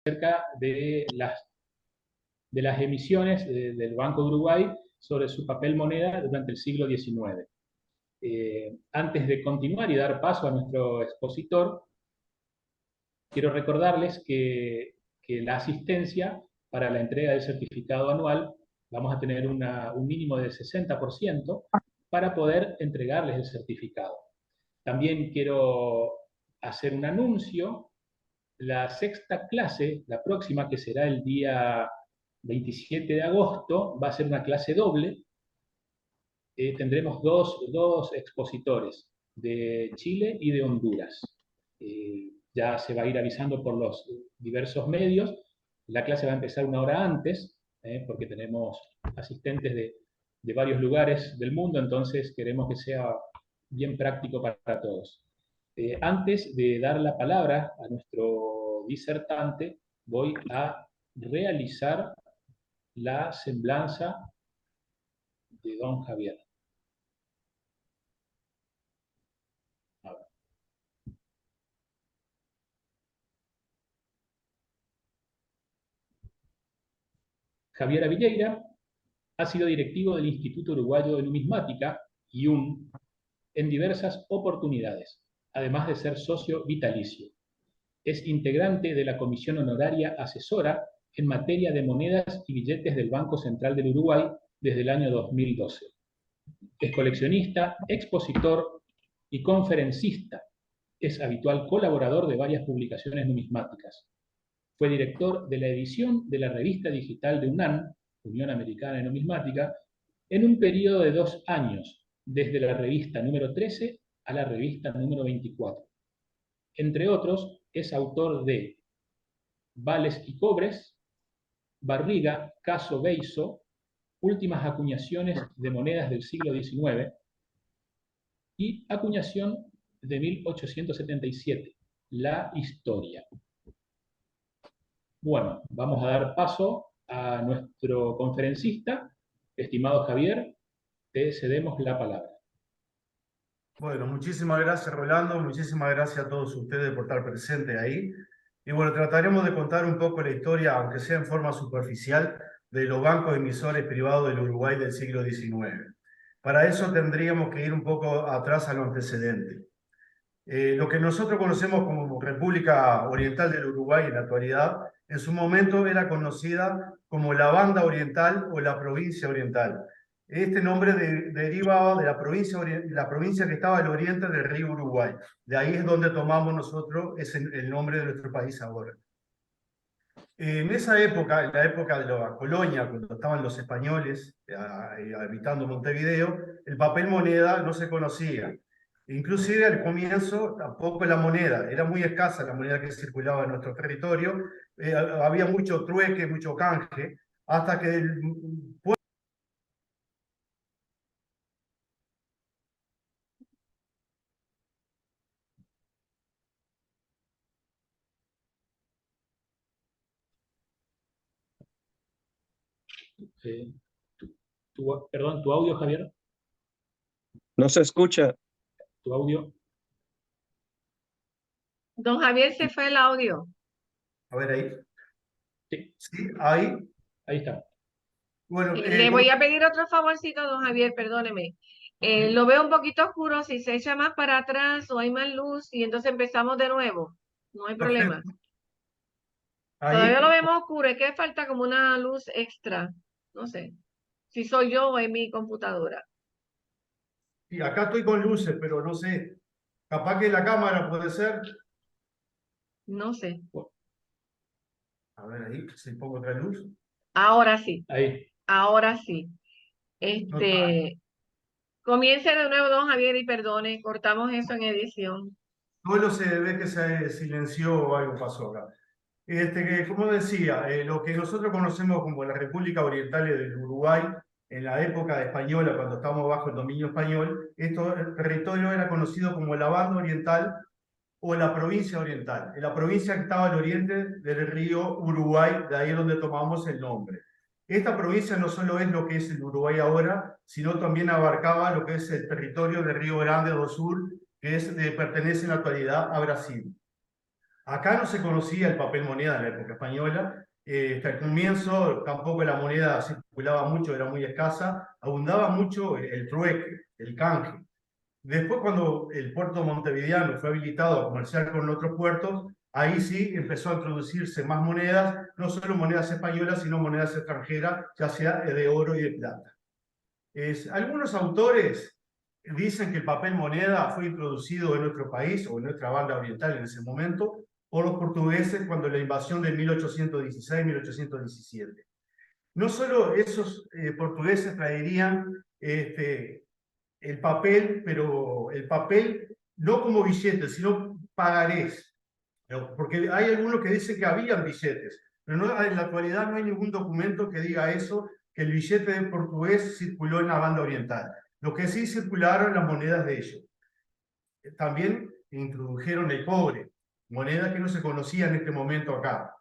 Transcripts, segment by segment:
acerca de las emisiones del Banco de Uruguay sobre su papel moneda durante el siglo XIX. Antes de continuar y dar paso a nuestro expositor, quiero recordarles que la asistencia para la entrega del certificado anual, vamos a tener un mínimo del 60% para poder entregarles el certificado. También quiero hacer un anuncio. La sexta clase, la próxima, que será el día 27 de agosto, va a ser una clase doble. Tendremos dos expositores, de Chile y de Honduras. Ya se va a ir avisando por los diversos medios. La clase va a empezar una hora antes, porque tenemos asistentes de varios lugares del mundo, entonces queremos que sea bien práctico para todos. Antes de dar la palabra a nuestro disertante, voy a realizar la semblanza de don Javier. Javier Avilleira ha sido directivo del Instituto Uruguayo de Numismática, IUN, en diversas oportunidades, además de ser socio vitalicio. Es integrante de la Comisión Honoraria Asesora en materia de monedas y billetes del Banco Central del Uruguay desde el año 2012. Es coleccionista, expositor y conferencista. Es habitual colaborador de varias publicaciones numismáticas. Fue director de la edición de la revista digital de UNAN, Unión Americana de Numismática, en un periodo de 2 años, desde la revista número 13 a la revista número 24. Entre otros, es autor de Vales y Cobres, Barriga, Caso Beizo, Últimas acuñaciones de monedas del siglo XIX y Acuñación de 1877, La Historia. Bueno, vamos a dar paso a nuestro conferencista. Estimado Javier, te cedemos la palabra. Bueno, muchísimas gracias, Rolando. Muchísimas gracias a todos ustedes por estar presentes ahí. Y bueno, trataremos de contar un poco la historia, aunque sea en forma superficial, de los bancos emisores privados del Uruguay del siglo XIX. Para eso tendríamos que ir un poco atrás a los antecedentes. Lo que nosotros conocemos como República Oriental del Uruguay en la actualidad, en su momento era conocida como la Banda Oriental o la Provincia Oriental. Este nombre derivaba de la provincia que estaba al oriente del río Uruguay. De ahí es donde tomamos nosotros el nombre de nuestro país ahora. En esa época, en la época de la colonia, cuando estaban los españoles habitando Montevideo, el papel moneda no se conocía. Inclusive al comienzo tampoco la moneda, era muy escasa la moneda que circulaba en nuestro territorio, había mucho trueque, mucho canje, hasta que el Perdón, ¿tu audio, Javier? No se escucha. ¿Tu audio? Don Javier, se fue el audio. A ver ahí. Sí. Sí, ahí. Ahí está. Bueno, Le voy a pedir otro favorcito, don Javier, perdóneme. Lo veo un poquito oscuro, si se echa más para atrás o hay más luz y entonces empezamos de nuevo. No hay problema. Ahí. Todavía lo vemos oscuro, es que falta como una luz extra. No sé si soy yo o es mi computadora. Y acá estoy con luces, pero no sé. Capaz que la cámara puede ser. No sé. A ver ahí, si pongo otra luz. Ahora sí. Ahí. Ahora sí. No, Comience de nuevo, don Javier, y perdone, cortamos eso en edición. solo se ve que se silenció o algo pasó acá. Como decía, lo que nosotros conocemos como la República Oriental del Uruguay, en la época española, cuando estábamos bajo el dominio español, el territorio era conocido como la Banda Oriental o la Provincia Oriental. En la provincia que estaba al oriente del río Uruguay, de ahí es donde tomamos el nombre. Esta provincia no solo es lo que es el Uruguay ahora, sino también abarcaba lo que es el territorio del Río Grande do Sur, que pertenece en la actualidad a Brasil. Acá no se conocía el papel moneda en la época española. Hasta el comienzo tampoco la moneda circulaba mucho, era muy escasa. Abundaba mucho el trueque, el canje. Después, cuando el puerto montevideano fue habilitado a comerciar con otros puertos, ahí sí empezó a introducirse más monedas, no solo monedas españolas, sino monedas extranjeras, ya sea de oro y de plata. Algunos autores dicen que el papel moneda fue introducido en nuestro país, o en nuestra banda oriental en ese momento, por los portugueses cuando la invasión de 1816-1817. No solo esos portugueses traerían el papel, pero el papel no como billetes, sino pagarés. Porque hay algunos que dicen que habían billetes, pero no, en la actualidad no hay ningún documento que diga eso, que el billete de portugués circuló en la banda oriental. Lo que sí circularon las monedas de ellos. También introdujeron el cobre, moneda que no se conocía en este momento acá.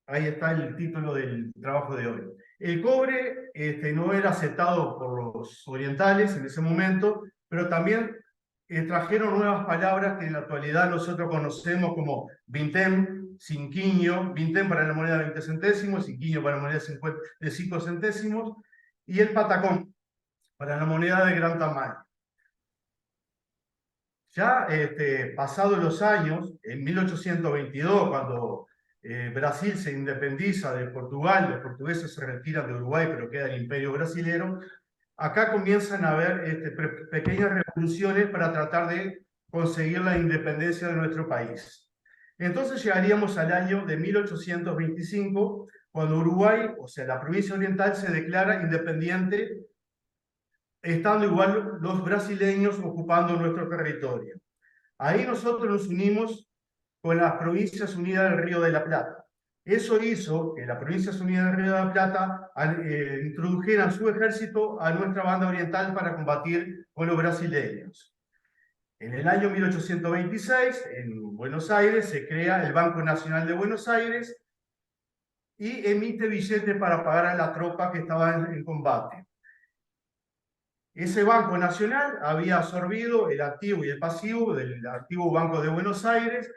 Ahí está el título del trabajo de hoy. El cobre no era aceptado por los orientales en ese momento, pero también trajeron nuevas palabras que en la actualidad nosotros conocemos como vintém, cinquinho, vintém para la moneda de 20 centésimos, cinquinho para la moneda de 5 centésimos, y el patacón para la moneda de gran tamaño. Ya pasados los años, en 1822, cuando Brasil se independiza de Portugal, los portugueses se retiran de Uruguay, pero queda el imperio brasilero, acá comienzan a haber pequeñas revoluciones para tratar de conseguir la independencia de nuestro país. Entonces llegaríamos al año de 1825, cuando Uruguay, o sea, la provincia oriental, se declara independiente, estando igual los brasileños ocupando nuestro territorio. Ahí nosotros nos unimos con las Provincias Unidas del Río de la Plata. Eso hizo que las Provincias Unidas del Río de la Plata introdujeran su ejército a nuestra banda oriental para combatir con los brasileños. En el año 1826, en Buenos Aires, se crea el Banco Nacional de Buenos Aires y emite billetes para pagar a la tropa que estaba en combate. Ese Banco Nacional había absorbido el activo y el pasivo del antiguo Banco de Buenos Aires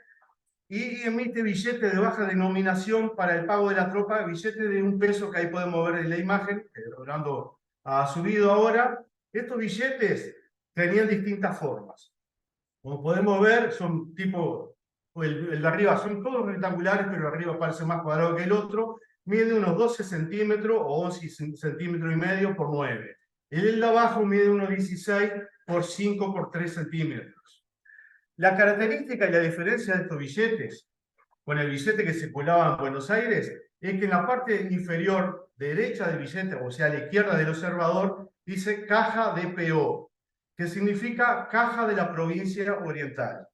y emite billetes de baja denominación para el pago de la tropa, billetes de $1 que ahí podemos ver en la imagen, que Rolando ha subido ahora. Estos billetes tenían distintas formas. Como podemos ver, son tipo, el de arriba son todos rectangulares, pero arriba parece más cuadrado que el otro, mide unos 12 centímetros o 11 centímetros y medio por 9. El de abajo mide unos 16 por 5 por 3 centímetros. La característica y la diferencia de estos billetes con el billete que circulaba en Buenos Aires es que en la parte inferior derecha del billete, o sea, a la izquierda del observador, dice caja de PO, que significa caja de la provincia oriental.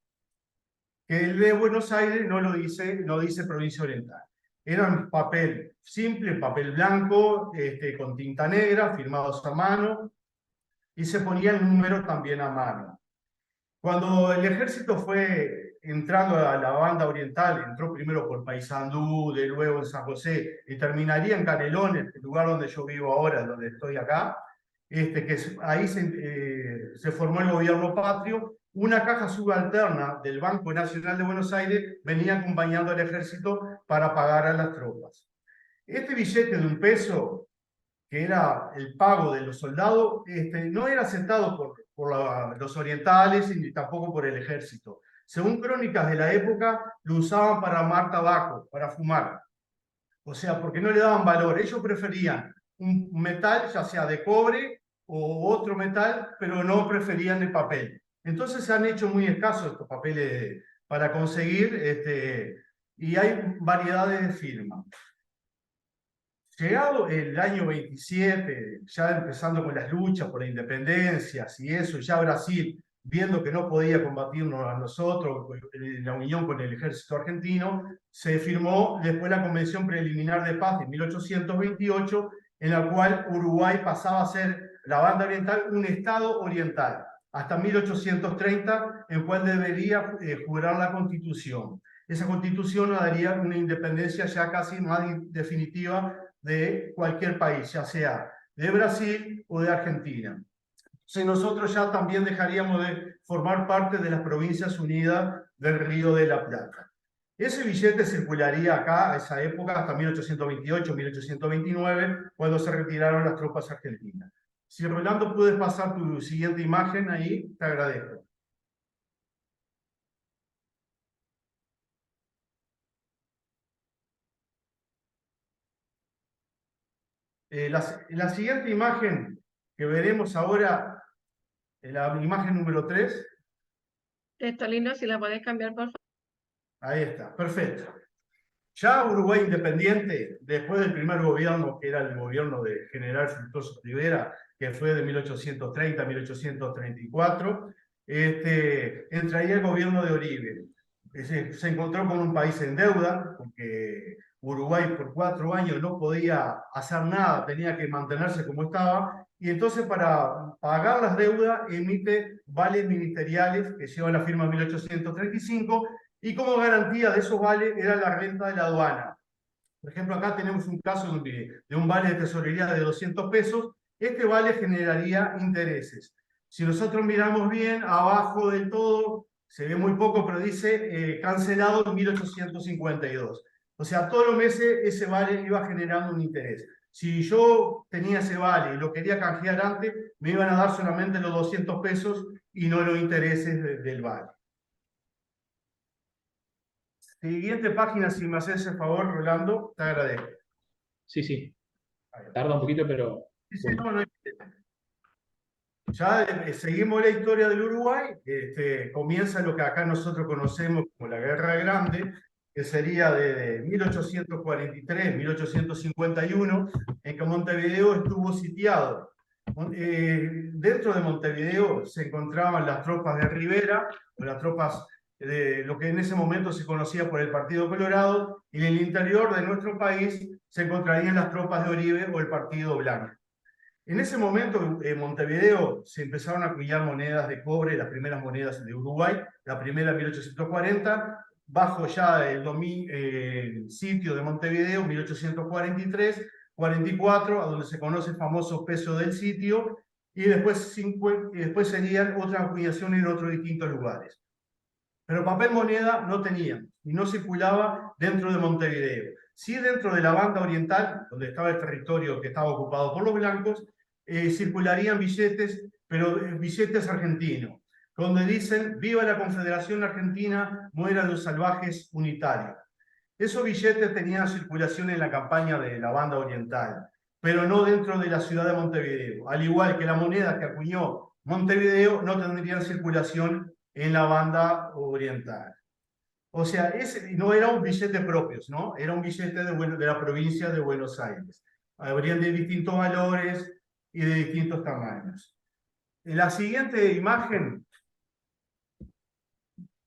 Que el de Buenos Aires no dice provincia oriental. Eran papel simple, papel blanco, con tinta negra, firmados a mano, y se ponía el número también a mano. Cuando el ejército fue entrando a la banda oriental, entró primero por Paysandú, de luego en San José, y terminaría en Canelones, el lugar donde yo vivo ahora, donde estoy acá, ahí se formó el gobierno patrio. Una caja subalterna del Banco Nacional de Buenos Aires venía acompañando al ejército para pagar a las tropas. Este billete de $1, que era el pago de los soldados, no era aceptado por los orientales ni tampoco por el ejército. Según crónicas de la época, lo usaban para armar tabaco, para fumar. O sea, porque no le daban valor. Ellos preferían un metal, ya sea de cobre o otro metal, pero no preferían el papel. Entonces se han hecho muy escasos estos papeles para conseguir, y hay variedades de firmas. Llegado el año 27, ya empezando con las luchas por la independencia y eso, ya Brasil, viendo que no podía combatirnos a nosotros, en la unión con el ejército argentino, se firmó después la Convención Preliminar de Paz de 1828, en la cual Uruguay pasaba a ser la banda oriental un estado oriental, hasta 1830, en cual debería jurar la Constitución. Esa Constitución nos daría una independencia ya casi más definitiva de cualquier país, ya sea de Brasil o de Argentina. Entonces nosotros ya también dejaríamos de formar parte de las Provincias Unidas del Río de la Plata. Ese billete circularía acá a esa época hasta 1828, 1829, cuando se retiraron las tropas argentinas. Si Rolando puedes pasar tu siguiente imagen ahí, te agradezco. La siguiente imagen que veremos ahora, la imagen número 3. Testolino, si la puedes cambiar, por favor. Ahí está, perfecto. Ya Uruguay independiente, después del primer gobierno, que era el gobierno de General Fructuoso Rivera, que fue de 1830 a 1834, entraría el gobierno de Oribe. Se encontró con un país en deuda, porque Uruguay por 4 años no podía hacer nada, tenía que mantenerse como estaba, y entonces para pagar las deudas emite vales ministeriales que llevan la firma 1835, y como garantía de esos vales era la renta de la aduana. Por ejemplo, acá tenemos un caso de un vale de tesorería de 200 pesos. Este vale generaría intereses. Si nosotros miramos bien, abajo del todo, se ve muy poco, pero dice cancelado en 1852. O sea, todos los meses ese vale iba generando un interés. Si yo tenía ese vale y lo quería canjear antes, me iban a dar solamente los 200 pesos y no los intereses del vale. Siguiente página, si me haces el favor, Rolando, te agradezco. Sí, sí. Tarda un poquito, pero... Sí, no hay... Ya seguimos la historia del Uruguay. Comienza lo que acá nosotros conocemos como la Guerra Grande, que sería de 1843, 1851, en que Montevideo estuvo sitiado. Dentro de Montevideo se encontraban las tropas de Rivera, o las tropas de lo que en ese momento se conocía por el Partido Colorado, y en el interior de nuestro país se encontrarían las tropas de Oribe o el Partido Blanco. En ese momento, en Montevideo se empezaron a acuñar monedas de cobre, las primeras monedas de Uruguay, la primera en 1840, bajo ya el sitio de Montevideo, 1843, 44, a donde se conoce el famoso peso del sitio, y después serían otras acuñaciones en otros distintos lugares. Pero papel moneda no tenían y no circulaba dentro de Montevideo. Sí, dentro de la banda oriental, donde estaba el territorio que estaba ocupado por los blancos, circularían billetes, pero billetes argentinos, donde dicen: viva la Confederación Argentina, mueran los salvajes unitarios. Esos billetes tenían circulación en la campaña de la banda oriental, pero no dentro de la ciudad de Montevideo. Al igual que la moneda que acuñó Montevideo, no tendrían circulación en la banda oriental. O sea, ese no era un billete propio, ¿no? Era un billete de la provincia de Buenos Aires. Habrían de distintos valores y de distintos tamaños. En la siguiente imagen,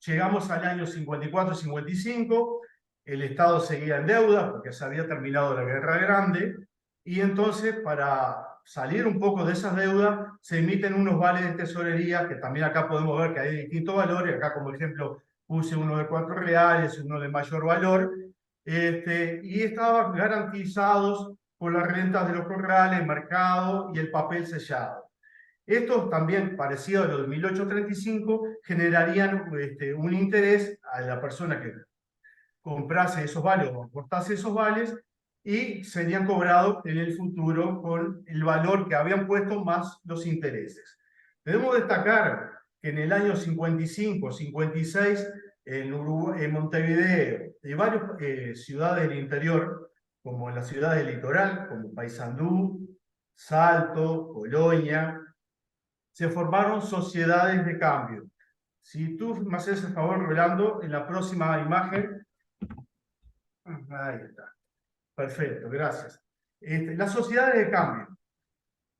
llegamos al año 54-55, el Estado seguía en deuda porque se había terminado la Guerra Grande, y entonces para salir un poco de esas deudas se emiten unos vales de tesorería, que también acá podemos ver que hay distintos valores. Acá como ejemplo puse uno de 4 reales, uno de mayor valor, y estaban garantizados por las rentas de los corrales, mercado y el papel sellado. Estos también, parecido a los de 1835, generarían un interés a la persona que comprase esos vales o aportase esos vales, y serían cobrados en el futuro con el valor que habían puesto más los intereses. Debemos destacar que en el año 55, 56, en Montevideo y varias ciudades del interior, como en las ciudades del litoral, como Paysandú, Salto, Colonia, se formaron sociedades de cambio. Si tú me haces el favor, Rolando, en la próxima imagen. Ahí está. Perfecto, gracias. Las sociedades de cambio,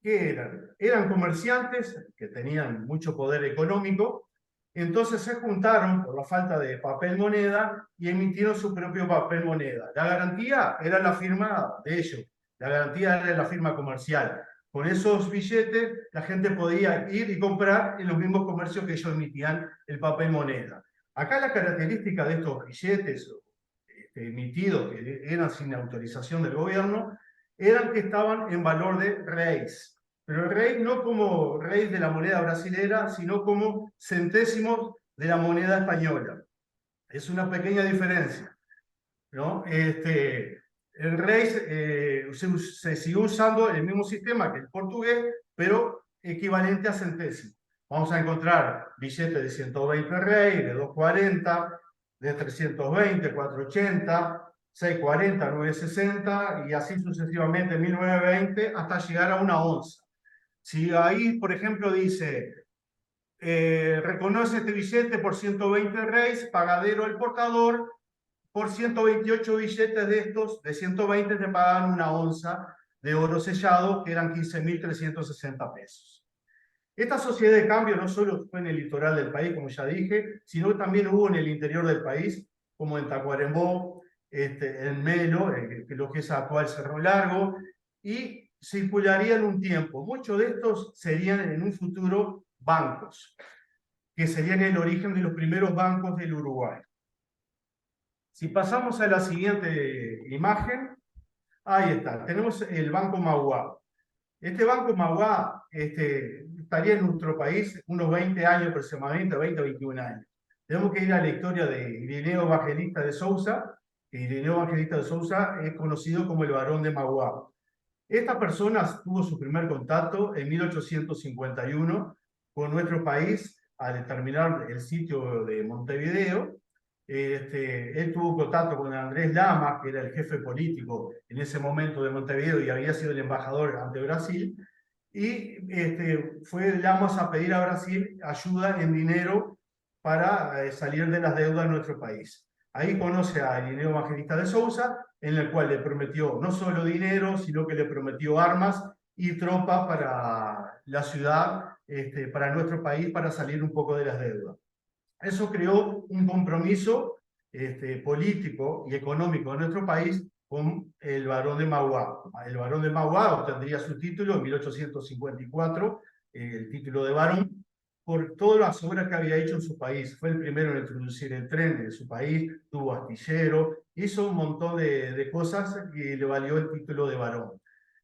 ¿qué eran? Eran comerciantes que tenían mucho poder económico, entonces se juntaron por la falta de papel moneda y emitieron su propio papel moneda. La garantía era la firma de ellos, la garantía era la firma comercial. Con esos billetes la gente podía ir y comprar en los mismos comercios que ellos emitían el papel moneda. Acá la característica de estos billetes emitidos, que eran sin autorización del gobierno, eran que estaban en valor de reis. Pero el rey no como rey de la moneda brasilera, sino como centésimos de la moneda española. Es una pequeña diferencia, ¿no? El rey se sigue usando el mismo sistema que el portugués, pero equivalente a centésimo. Vamos a encontrar billetes de 120 rey, de 240, de 320, 480, 640, 960 y así sucesivamente 1920 hasta llegar a una onza. Si ahí, por ejemplo, dice, reconoce este billete por 120 reis, pagadero al portador, por 128 billetes de estos, de 120 te pagan una onza de oro sellado, que eran 15.360 pesos. Esta sociedad de cambio no solo fue en el litoral del país, como ya dije, sino que también hubo en el interior del país, como en Tacuarembó, en Melo, lo que es actual Cerro Largo, y circularían un tiempo. Muchos de estos serían en un futuro bancos, que serían el origen de los primeros bancos del Uruguay. Si pasamos a la siguiente imagen, ahí está, tenemos el Banco Mauá. Este Banco Mauá estaría en nuestro país unos 20 años aproximadamente, 20 o 21 años. Tenemos que ir a la historia de Irineo Evangelista de Sousa, que Irineo Evangelista de Sousa es conocido como el Barón de Mauá. Esta persona tuvo su primer contacto en 1851 con nuestro país al terminar el sitio de Montevideo. Él tuvo contacto con Andrés Lama, que era el jefe político en ese momento de Montevideo y había sido el embajador ante Brasil, y fue Lamas a pedir a Brasil ayuda en dinero para salir de las deudas de nuestro país. Ahí conoce a Irineo Evangelista de Sousa, en el cual le prometió no solo dinero, sino que le prometió armas y tropas para la ciudad, para nuestro país, para salir un poco de las deudas. Eso creó un compromiso político y económico de nuestro país con el Barón de Mauá. El Barón de Mauá obtendría su título en 1854, el título de barón, por todas las obras que había hecho en su país. Fue el primero en introducir el tren en su país, tuvo astillero, hizo un montón de cosas que le valió el título de barón.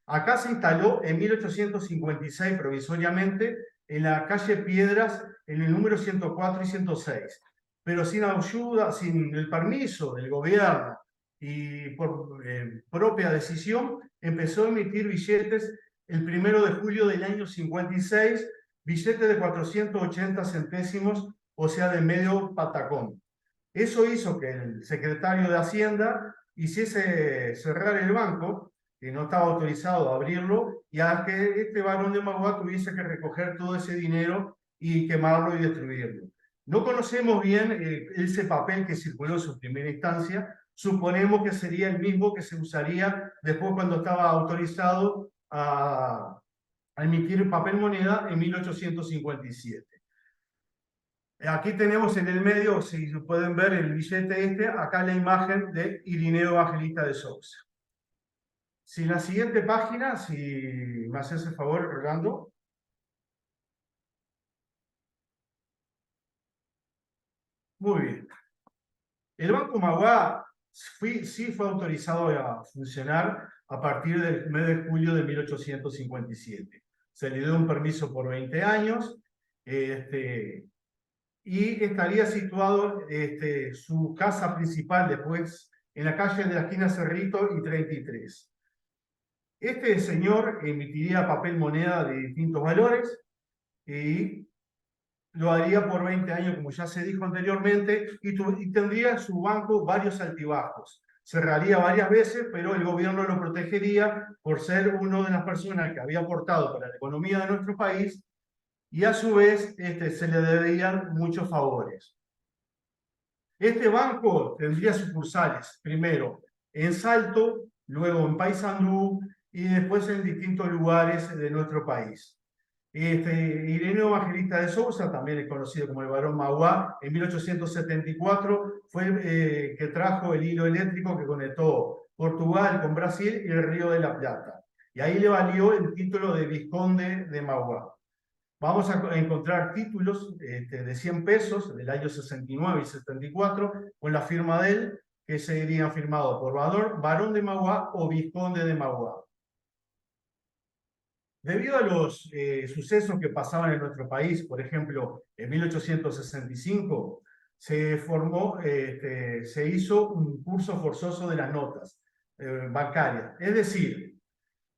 Acá se instaló en 1856 provisoriamente en la calle Piedras, en el número 104 y 106, pero sin ayuda, sin el permiso del gobierno y por propia decisión, empezó a emitir billetes el 1 de julio del año 56, billetes de 480 centésimos, o sea, de medio patacón. Eso hizo que el secretario de Hacienda hiciese cerrar el banco, que no estaba autorizado a abrirlo, y a que este Barón de Mauá tuviese que recoger todo ese dinero y quemarlo y destruirlo. No conocemos bien ese papel que circuló en su primera instancia, suponemos que sería el mismo que se usaría después cuando estaba autorizado a emitir papel moneda en 1857. Aquí tenemos en el medio, si pueden ver el billete acá la imagen de Irineo Evangelista de Sousa. Si en la siguiente página, si me haces el favor, Rolando. Muy bien. El Banco Mauá sí fue autorizado a funcionar a partir del mes de julio de 1857. Se le dio un permiso por 20 años y estaría situado su casa principal después en la calle de la esquina Cerrito y 33. Este señor emitiría papel moneda de distintos valores y lo haría por 20 años, como ya se dijo anteriormente, y tendría en su banco varios altibajos. Cerraría varias veces, pero el gobierno lo protegería por ser una de las personas que había aportado para la economía de nuestro país, y a su vez se le debían muchos favores. Este banco tendría sucursales, primero en Salto, luego en Paysandú y después en distintos lugares de nuestro país. Irineo Evangelista de Sousa, también es conocido como el Barón Mauá, en 1874 fue que trajo el hilo eléctrico que conectó Portugal con Brasil y el Río de la Plata. Y ahí le valió el título de Vizconde de Mauá. Vamos a encontrar títulos de 100 pesos del año 69 y 74 con la firma de él, que serían firmados por Barón de Mauá o Vizconde de Mauá. Debido a los sucesos que pasaban en nuestro país, por ejemplo, en 1865, se hizo un curso forzoso de las notas bancarias. Es decir,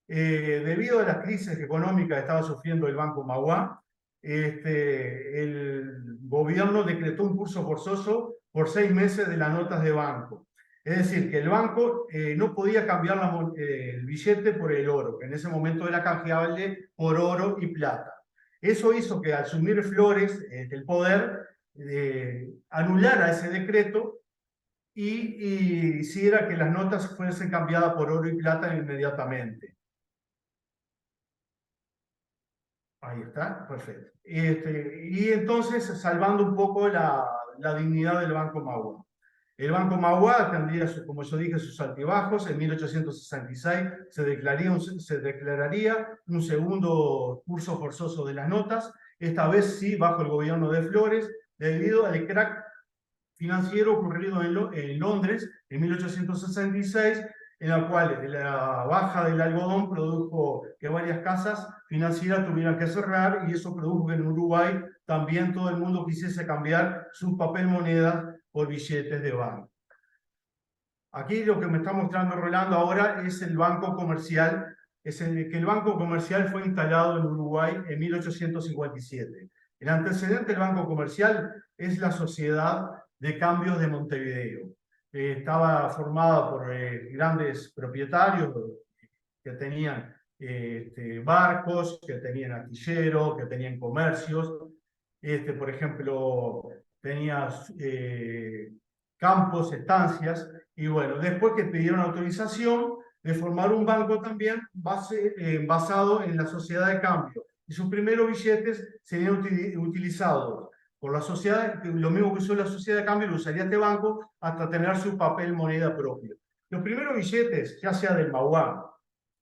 debido a la crisis económica que estaba sufriendo el Banco Mauá, el gobierno decretó un curso forzoso por 6 meses de las notas de banco. Es decir, que el banco no podía cambiar el billete por el oro, que en ese momento era canjeable por oro y plata. Eso hizo que al asumir Flores el poder, anulara ese decreto y hiciera que las notas fuesen cambiadas por oro y plata inmediatamente. Ahí está, perfecto. Y entonces, salvando un poco la dignidad del Banco Mauá. El Banco Mauá tendría, como yo dije, sus altibajos. En 1866 se declararía un segundo curso forzoso de las notas, esta vez sí bajo el gobierno de Flores, debido al crack financiero ocurrido en Londres en 1866, en la cual la baja del algodón produjo que varias casas financieras tuvieran que cerrar, y eso produjo que en Uruguay también todo el mundo quisiese cambiar su papel moneda por billetes de banco. Aquí lo que me está mostrando Rolando ahora es el Banco Comercial, que el Banco Comercial fue instalado en Uruguay en 1857. El antecedente del Banco Comercial es la Sociedad de Cambios de Montevideo. Estaba formada por grandes propietarios que tenían barcos, que tenían astilleros, que tenían comercios. Por ejemplo, tenía campos, estancias, y bueno, después que pidieron autorización de formar un banco también basado en la sociedad de cambio. Y sus primeros billetes serían utilizados por la sociedad, lo mismo que usó la sociedad de cambio, lo usaría este banco hasta tener su papel moneda propio. Los primeros billetes, ya sea del Mauá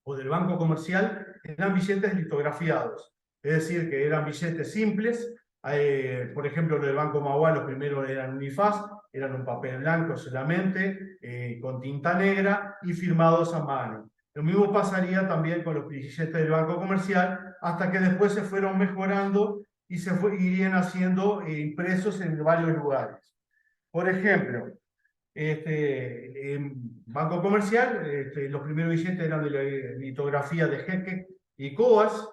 o del Banco Comercial, eran billetes litografiados, es decir, que eran billetes simples. Por ejemplo, los del Banco Mauá, los primeros eran unifaz, eran un papel blanco solamente, con tinta negra y firmados a mano. Lo mismo pasaría también con los billetes del Banco Comercial, hasta que después se fueron mejorando y irían haciendo impresos en varios lugares. Por ejemplo, en Banco Comercial, los primeros billetes eran de la litografía de Jeque y Coas,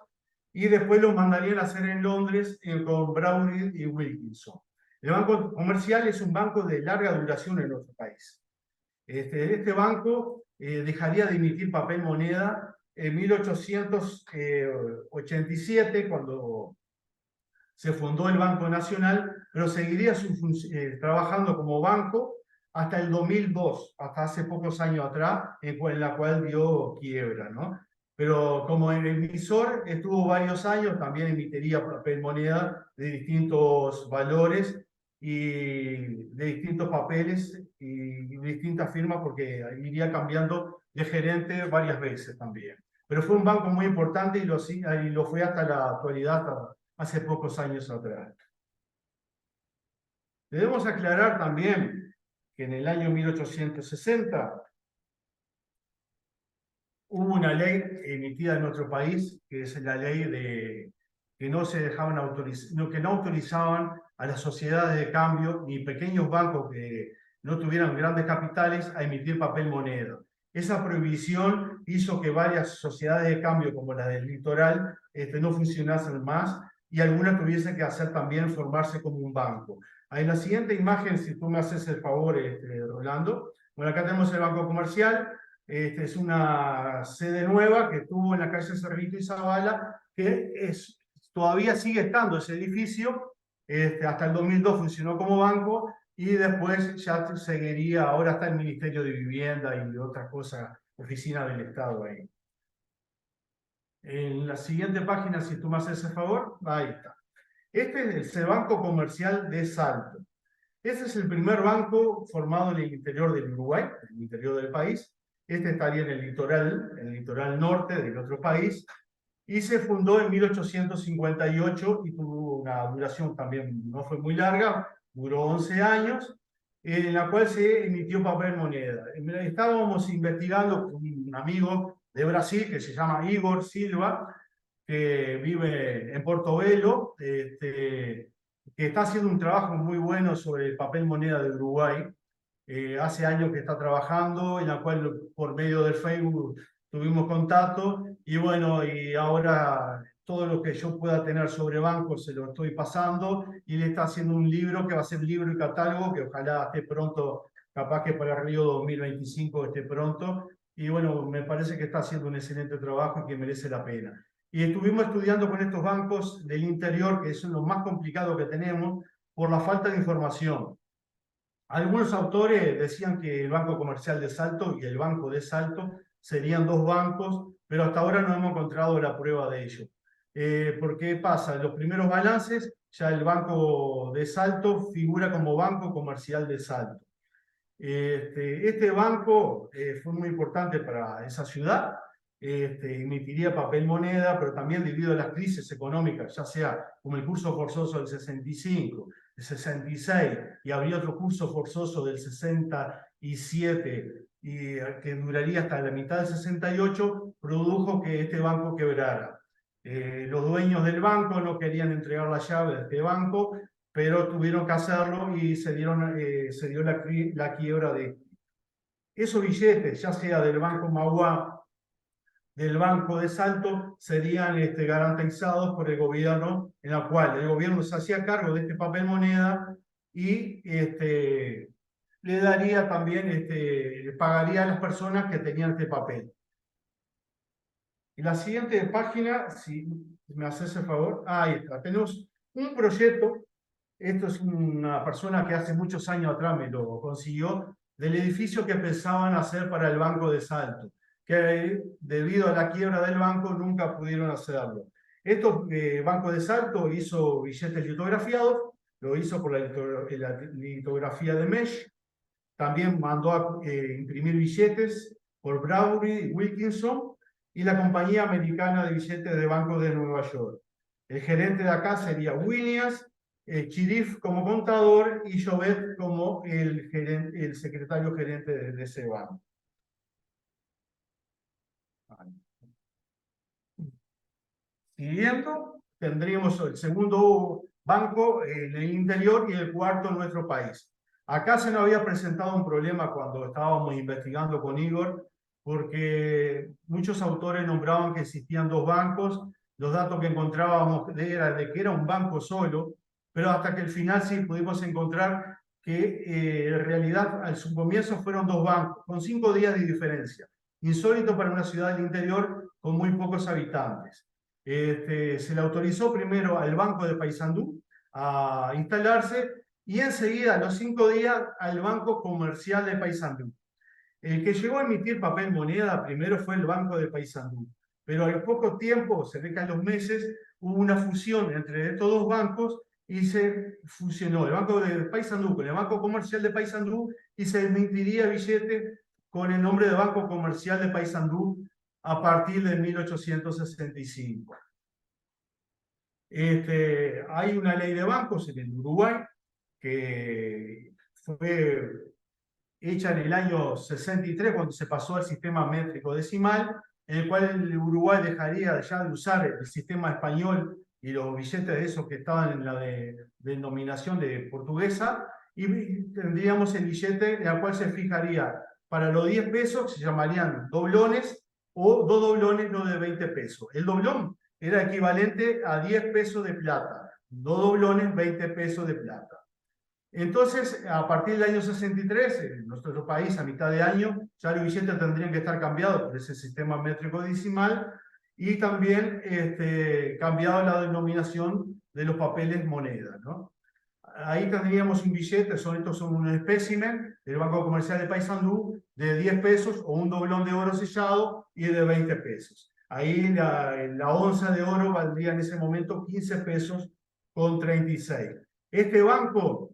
y después los mandarían a hacer en Londres con Browning y Wilkinson. El Banco Comercial es un banco de larga duración en nuestro país. Este banco dejaría de emitir papel moneda en 1887, cuando se fundó el Banco Nacional, pero seguiría trabajando como banco hasta el 2002, hasta hace pocos años atrás, en la cual dio quiebra, ¿no? Pero como el emisor estuvo varios años, también emitiría papel moneda de distintos valores y de distintos papeles y de distintas firmas, porque iría cambiando de gerente varias veces también. Pero fue un banco muy importante y lo fue hasta la actualidad, hasta hace pocos años atrás. Debemos aclarar también que en el año 1860 hubo una ley emitida en nuestro país, que es la ley de que no autorizaban a las sociedades de cambio ni pequeños bancos que no tuvieran grandes capitales a emitir papel moneda. Esa prohibición hizo que varias sociedades de cambio, como la del litoral, no funcionasen más, y algunas tuviesen que hacer también formarse como un banco. En la siguiente imagen, si tú me haces el favor, Rolando, bueno, acá tenemos el Banco Comercial. Es una sede nueva que tuvo en la calle Cerrito y Zavala, que todavía sigue estando ese edificio. Hasta el 2002 funcionó como banco, y después ya seguiría, ahora está el Ministerio de Vivienda y otras cosas, oficina del Estado ahí. En la siguiente página, si tú me haces el favor, ahí está. Este es el Banco Comercial de Salto. Ese es el primer banco formado en el interior del Uruguay, en el interior del país. Este estaría en el litoral norte del otro país, y se fundó en 1858 y tuvo una duración también, no fue muy larga, duró 11 años, en la cual se emitió papel moneda. Estábamos investigando con un amigo de Brasil que se llama Igor Silva, que vive en Portobelo, que que está haciendo un trabajo muy bueno sobre el papel moneda de Uruguay. Hace años que está trabajando, en la cual por medio del Facebook tuvimos contacto, y bueno, y ahora todo lo que yo pueda tener sobre bancos se lo estoy pasando, y le está haciendo un libro que va a ser libro y catálogo, que ojalá esté pronto, capaz que para Río 2025 esté pronto, y bueno, me parece que está haciendo un excelente trabajo y que merece la pena. Y estuvimos estudiando con estos bancos del interior, que son los más complicados que tenemos, por la falta de información. Algunos autores decían que el Banco Comercial de Salto y el Banco de Salto serían dos bancos, pero hasta ahora no hemos encontrado la prueba de ello. ¿Por qué pasa? En los primeros balances, ya el Banco de Salto figura como Banco Comercial de Salto. Este banco fue muy importante para esa ciudad, emitiría papel moneda, pero también debido a las crisis económicas, ya sea como el curso forzoso del 65, el 66, y habría otro curso forzoso del 67, y que duraría hasta la mitad del 68, produjo que este banco quebrara. Los dueños del banco no querían entregar la llave de este banco, pero tuvieron que hacerlo y se dio la quiebra de esos billetes, ya sea del Banco Mauá, del Banco de Salto, serían garantizados por el gobierno, en la cual el gobierno se hacía cargo de este papel moneda y le daría también, pagaría a las personas que tenían este papel. En la siguiente página, si me haces el favor, ahí está, tenemos un proyecto. Esto es una persona que hace muchos años atrás me lo consiguió, del edificio que pensaban hacer para el Banco de Salto, que debido a la quiebra del banco nunca pudieron hacerlo. Estos Banco de Salto hizo billetes litografiados, lo hizo por la litografía de Mesh, también mandó a imprimir billetes por Bradbury y Wilkinson, y la compañía americana de billetes de Banco de Nueva York. El gerente de acá sería Williams, Chirif como contador y Jovet como el secretario gerente de ese banco. Siguiendo, tendríamos el segundo banco en el interior y el cuarto en nuestro país. Acá se nos había presentado un problema cuando estábamos investigando con Igor, porque muchos autores nombraban que existían dos bancos. Los datos que encontrábamos eran de que era un banco solo, pero hasta que al final sí pudimos encontrar que en realidad al su comienzo fueron dos bancos, con 5 días de diferencia. Insólito para una ciudad del interior con muy pocos habitantes. Se le autorizó primero al Banco de Paysandú a instalarse y enseguida, a los 5 días, al Banco Comercial de Paysandú. El que llegó a emitir papel moneda primero fue el Banco de Paysandú, pero al poco tiempo, se ve que a los meses, hubo una fusión entre estos dos bancos y se fusionó el Banco de Paysandú con el Banco Comercial de Paysandú y se emitiría billete con el nombre de Banco Comercial de Paysandú a partir de 1865. Hay una ley de bancos en el Uruguay que fue hecha en el año 63 cuando se pasó al sistema métrico decimal, en el cual el Uruguay dejaría ya de usar el sistema español y los billetes de esos que estaban en la denominación de portuguesa, y tendríamos el billete en el cual se fijaría para los 10 pesos, se llamarían doblones, o dos doblones no de 20 pesos. El doblón era equivalente a 10 pesos de plata, dos doblones, 20 pesos de plata. Entonces, a partir del año 63, en nuestro país, a mitad de año, ya los billetes tendrían que estar cambiados por ese sistema métrico decimal y también cambiado la denominación de los papeles moneda, ¿no? Ahí tendríamos un billete, estos son un espécimen del Banco Comercial de Paysandú de 10 pesos o un doblón de oro sellado y de 20 pesos. Ahí la onza de oro valdría en ese momento 15 pesos con 36. Este banco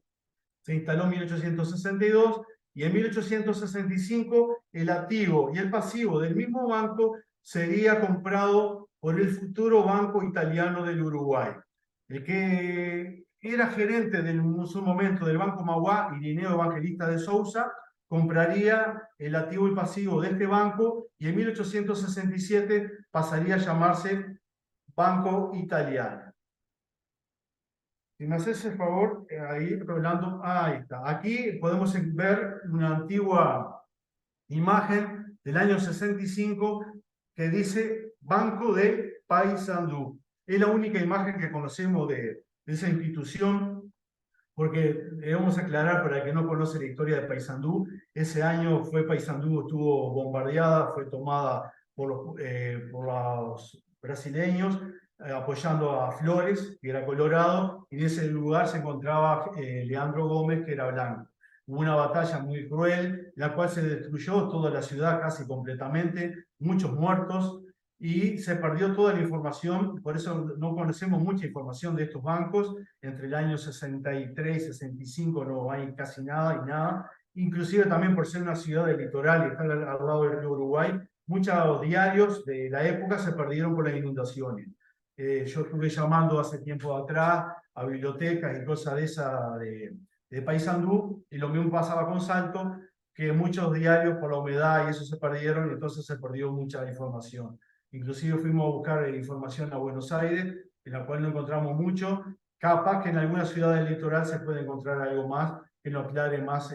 se instaló en 1862 y en 1865 el activo y el pasivo del mismo banco sería comprado por el futuro Banco Italiano del Uruguay. El que era gerente en su momento del Banco Mauá, Irineo Evangelista de Sousa, compraría el activo y pasivo de este banco y en 1867 pasaría a llamarse Banco Italiano. Si me haces el favor, ahí, Rolando, ahí está. Aquí podemos ver una antigua imagen del año 65 que dice Banco de Paysandú. Es la única imagen que conocemos de esa institución, porque debemos aclarar para el que no conoce la historia de Paysandú, ese año Paysandú estuvo bombardeada, fue tomada por los brasileños, apoyando a Flores, que era colorado, y en ese lugar se encontraba Leandro Gómez, que era blanco. Hubo una batalla muy cruel, en la cual se destruyó toda la ciudad casi completamente, muchos muertos, y se perdió toda la información, por eso no conocemos mucha información de estos bancos. Entre el año 63 y 65 no hay casi nada y nada, inclusive también por ser una ciudad del litoral y estar al lado del río Uruguay, muchos diarios de la época se perdieron por las inundaciones. Yo estuve llamando hace tiempo atrás a bibliotecas y cosas de esa de Paysandú, y lo mismo pasaba con Salto, que muchos diarios por la humedad y eso se perdieron, y entonces se perdió mucha información. Inclusive fuimos a buscar información a Buenos Aires, en la cual no encontramos mucho. Capaz que en alguna ciudad del litoral se puede encontrar algo más que nos aclare más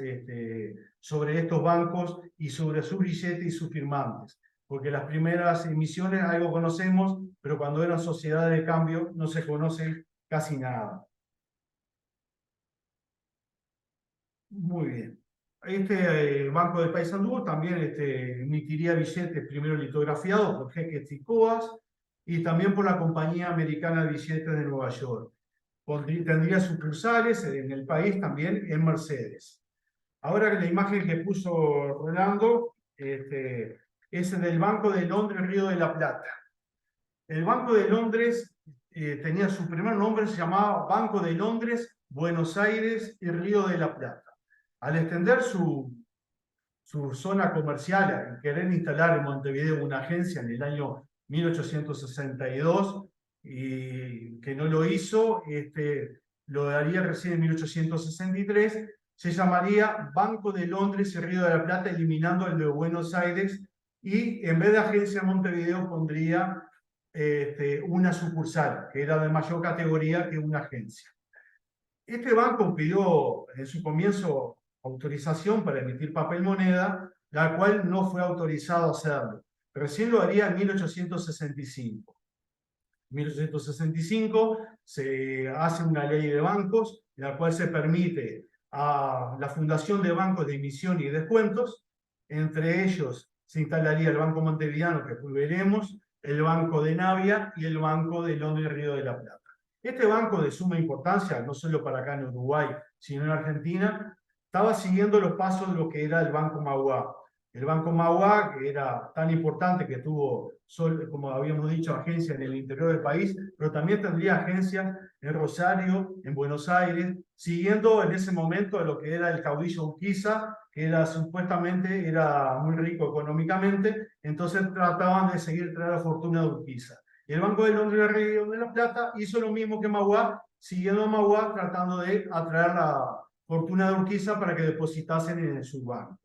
sobre estos bancos y sobre sus billetes y sus firmantes. Porque las primeras emisiones algo conocemos, pero cuando eran sociedades de cambio no se conoce casi nada. Muy bien. Este Banco de Paysandú también emitiría billetes primero litografiados por Jeques y Coas, y también por la Compañía Americana de Billetes de Nueva York. Tendría sucursales en el país también en Mercedes. Ahora la imagen que puso Rolando es del Banco de Londres, Río de la Plata. El Banco de Londres tenía su primer nombre, se llamaba Banco de Londres, Buenos Aires y Río de la Plata. Al extender su zona comercial y querer instalar en Montevideo una agencia en el año 1862, y que no lo hizo, lo haría recién en 1863, se llamaría Banco de Londres y Río de la Plata, eliminando el de Buenos Aires, y en vez de agencia en Montevideo pondría una sucursal, que era de mayor categoría que una agencia. Este banco pidió en su comienzo autorización para emitir papel moneda, la cual no fue autorizado a hacerlo. Recién lo haría en 1865. En 1865 se hace una ley de bancos, en la cual se permite a la fundación de bancos de emisión y descuentos. Entre ellos se instalaría el Banco Montevideano, que después veremos, el Banco de Navia y el Banco de Londres Río de la Plata. Este banco, de suma importancia, no solo para acá en Uruguay, sino en Argentina, estaba siguiendo los pasos de lo que era el Banco Mauá. El Banco Mauá, que era tan importante que tuvo, como habíamos dicho, agencias en el interior del país, pero también tendría agencias en Rosario, en Buenos Aires, siguiendo en ese momento lo que era el caudillo Urquiza, que era, supuestamente era muy rico económicamente, entonces trataban de seguir traer la fortuna de Urquiza. Y el Banco de Londres Río de la Plata hizo lo mismo que Mauá, siguiendo a Mauá, tratando de atraer la fortuna de Urquiza para que depositasen en su banco.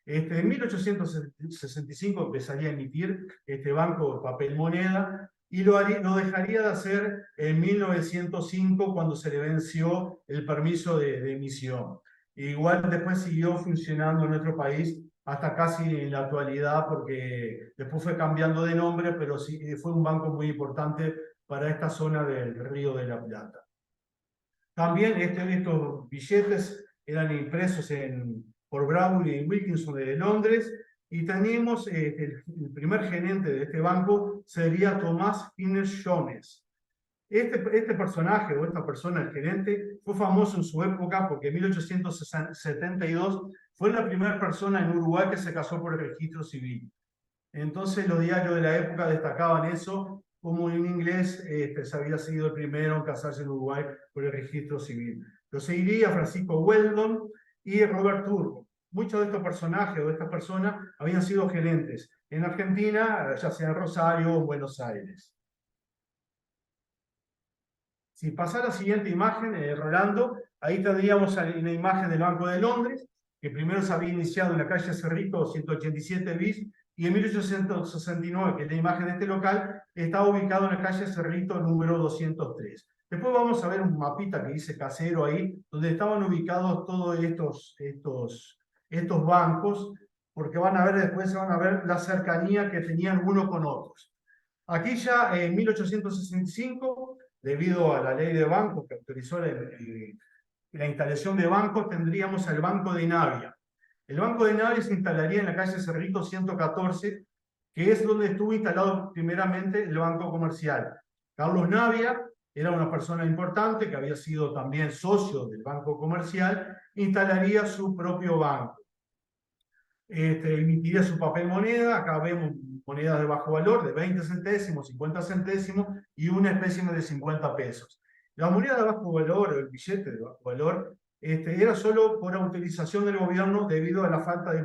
En 1865 empezaría a emitir este banco de papel moneda, y lo dejaría de hacer en 1905, cuando se le venció el permiso de emisión. Igual después siguió funcionando en nuestro país hasta casi en la actualidad, porque después fue cambiando de nombre, pero sí fue un banco muy importante para esta zona del Río de la Plata. También estos billetes eran impresos por Brown y Wilkinson de Londres, y tenemos el primer gerente de este banco sería Tomás Innes Jones. Este personaje, o esta persona, el gerente, fue famoso en su época porque en 1872 fue la primera persona en Uruguay que se casó por el registro civil. Entonces los diarios de la época destacaban eso, como en inglés se había sido el primero en casarse en Uruguay por el registro civil. Lo seguiría Francisco Weldon y Robert Turbo. Muchos de estos personajes o de estas personas habían sido gerentes en Argentina, ya sea en Rosario o en Buenos Aires. Si pasa a la siguiente imagen, Rolando, ahí tendríamos una imagen del Banco de Londres, que primero se había iniciado en la calle Cerrito 187 bis, y en 1869, que es la imagen de este local, estaba ubicado en la calle Cerrito número 203. Después vamos a ver un mapita que dice casero ahí, donde estaban ubicados todos estos bancos, porque van a ver, después se van a ver la cercanía que tenían unos con otros. Aquí ya en 1865, debido a la ley de bancos que autorizó la instalación de bancos, tendríamos el Banco de Navia. El Banco de Navia se instalaría en la calle Cerrito 114, que es donde estuvo instalado primeramente el Banco Comercial. Carlos Navia era una persona importante que había sido también socio del Banco Comercial, instalaría su propio banco. Emitiría su papel moneda, acá vemos monedas de bajo valor de 20 centésimos, 50 centésimos y una especie de 50 pesos. La moneda de bajo valor, o el billete de bajo valor, era solo por autorización del gobierno debido a la falta de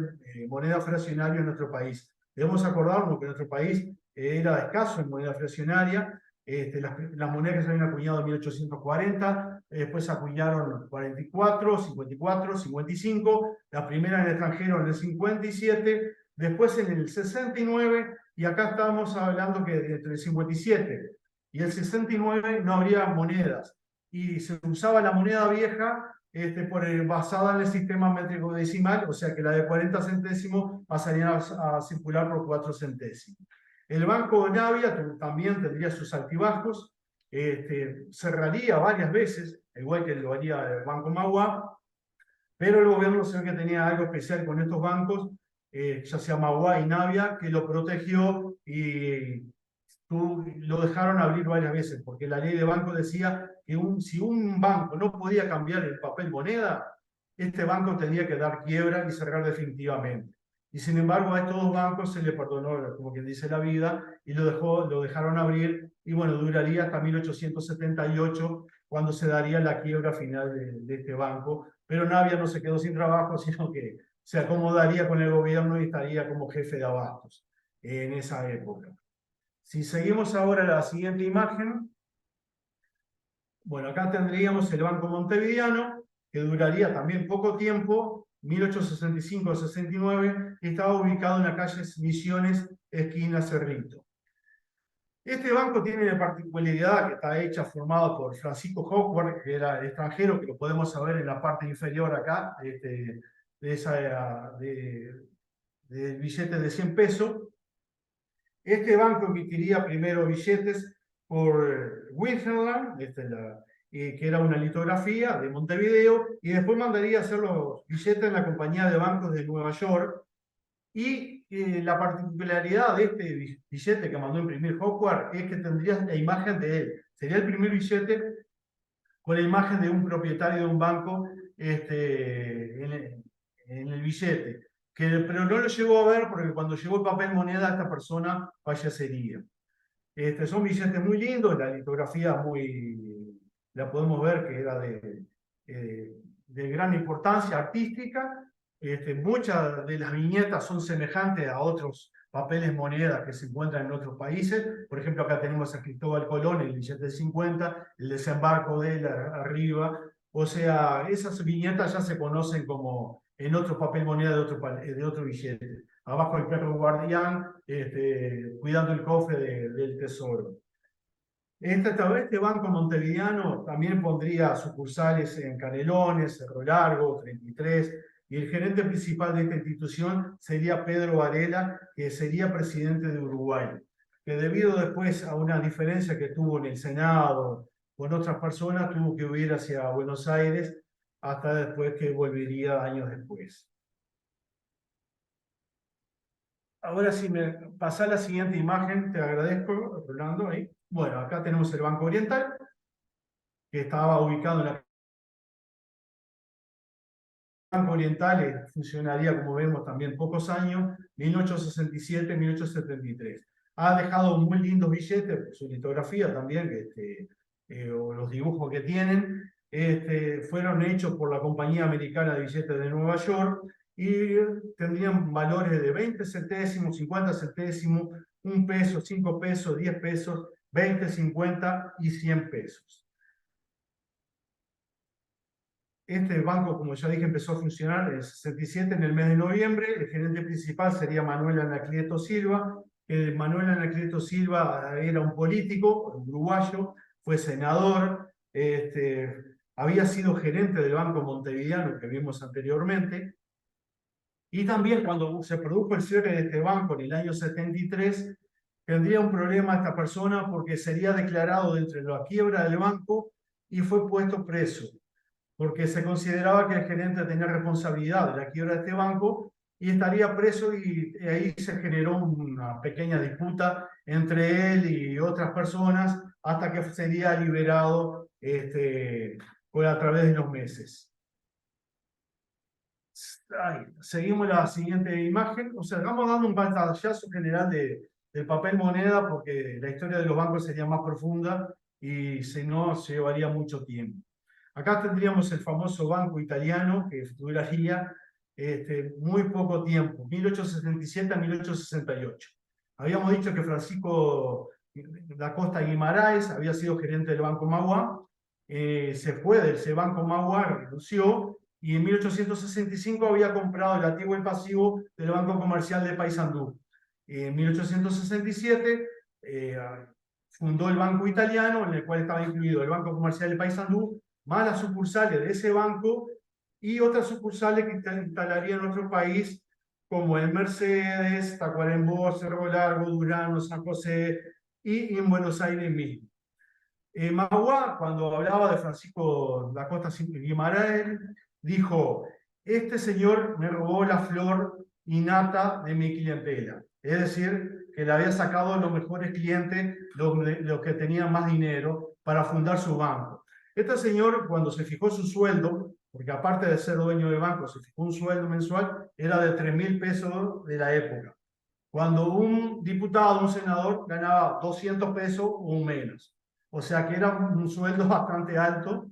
moneda fraccionaria en nuestro país. Debemos acordarnos que nuestro país era escaso en moneda fraccionaria. Las monedas que se habían acuñado en 1840, después se acuñaron 44, 54, 55, la primera en el extranjero en el 57, después en el 69, y acá estamos hablando que entre el 57 y el 69 no habría monedas, y se usaba la moneda vieja basada en el sistema métrico decimal, o sea que la de 40 centésimos pasaría a circular por 4 centésimos. El Banco Navia también tendría sus altibajos, cerraría varias veces, igual que lo haría el Banco Mauá, pero el gobierno se ve que tenía algo especial con estos bancos, ya sea Mauá y Navia, que lo protegió y lo dejaron abrir varias veces, porque la ley de banco decía que si un banco no podía cambiar el papel moneda, este banco tenía que dar quiebra y cerrar definitivamente. Y sin embargo a estos dos bancos se le perdonó, como quien dice, la vida, y lo dejaron abrir, y bueno, duraría hasta 1878, cuando se daría la quiebra final de este banco. Pero Navia no se quedó sin trabajo, sino que se acomodaría con el gobierno y estaría como jefe de abastos en esa época. Si seguimos ahora la siguiente imagen, bueno, acá tendríamos el Banco Montevideano, que duraría también poco tiempo, 1865-69, y estaba ubicado en la calle Misiones, esquina Cerrito. Este banco tiene la particularidad que está hecha, formado por Francisco Hawkworth, que era extranjero, que lo podemos saber en la parte inferior acá, del billete de 100 pesos. Este banco emitiría primero billetes por Winterland, que era una litografía de Montevideo, y después mandaría a hacer los billetes en la compañía de bancos de Nueva York. Y la particularidad de este billete que mandó a imprimir Hawkworth es que tendría la imagen de él. Sería el primer billete con la imagen de un propietario de un banco en el billete. Pero no lo llegó a ver porque cuando llegó el papel moneda esta persona fallecería. Son billetes muy lindos, la litografía la podemos ver que era de gran importancia artística. Muchas de las viñetas son semejantes a otros papeles monedas que se encuentran en otros países. Por ejemplo, acá tenemos a Cristóbal Colón, el billete de 50, el desembarco de él arriba. O sea, esas viñetas ya se conocen como en otro papel moneda de otro billete. Abajo el perro guardián, cuidando el cofre del tesoro. Este Banco Montevideano también pondría sucursales en Canelones, Cerro Largo, 33, y el gerente principal de esta institución sería Pedro Varela, que sería presidente de Uruguay, que debido después a una diferencia que tuvo en el Senado con otras personas, tuvo que huir hacia Buenos Aires, hasta después que volvería años después. Ahora si me pasa la siguiente imagen, te agradezco, Rolando, ahí. Bueno, acá tenemos el Banco Oriental, que estaba ubicado en la... El Banco Oriental funcionaría, como vemos, también pocos años, 1867-1873. Ha dejado muy lindos billetes, su litografía también, o los dibujos que tienen, fueron hechos por la Compañía Americana de Billetes de Nueva York, y tendrían valores de 20 centésimos, 50 centésimos, 1 peso, 5 pesos, 10 pesos, 20, 50 y 100 pesos. Este banco, como ya dije, empezó a funcionar en el 67, en el mes de noviembre. El gerente principal sería Manuel Anacleto Silva. Manuel Anacleto Silva era un político uruguayo, fue senador, había sido gerente del Banco Montevideano que vimos anteriormente. Y también cuando se produjo el cierre de este banco en el año 73, tendría un problema esta persona porque sería declarado dentro de la quiebra del banco y fue puesto preso, porque se consideraba que el gerente tenía responsabilidad de la quiebra de este banco y estaría preso, y ahí se generó una pequeña disputa entre él y otras personas hasta que sería liberado a través de los meses. Seguimos la siguiente imagen. O sea, vamos dando un pantallazo general del papel moneda porque la historia de los bancos sería más profunda y si no, se llevaría mucho tiempo. Acá tendríamos el famoso Banco Italiano, que duraría muy poco tiempo, 1867 a 1868. Habíamos dicho que Francisco da Costa Guimaraes había sido gerente del Banco Magua, se fue de ese Banco Magua, renunció, y en 1865 había comprado el activo y pasivo del Banco Comercial de Paysandú. En 1867 fundó el Banco Italiano, en el cual estaba incluido el Banco Comercial de Paysandú, más las sucursales de ese banco y otras sucursales que instalaría en nuestro país, como en Mercedes, Tacuarembó, Cerro Largo, Durán, San José y en Buenos Aires mismo. Magua, cuando hablaba de Francisco da Costa Guimaraes, dijo: este señor me robó la flor innata de mi clientela. Es decir, que le había sacado los mejores clientes, los que tenían más dinero, para fundar su banco. Este señor, cuando se fijó su sueldo, porque aparte de ser dueño del banco, se fijó un sueldo mensual, era de 3.000 pesos de la época. Cuando un diputado, un senador, ganaba 200 pesos o menos. O sea que era un sueldo bastante alto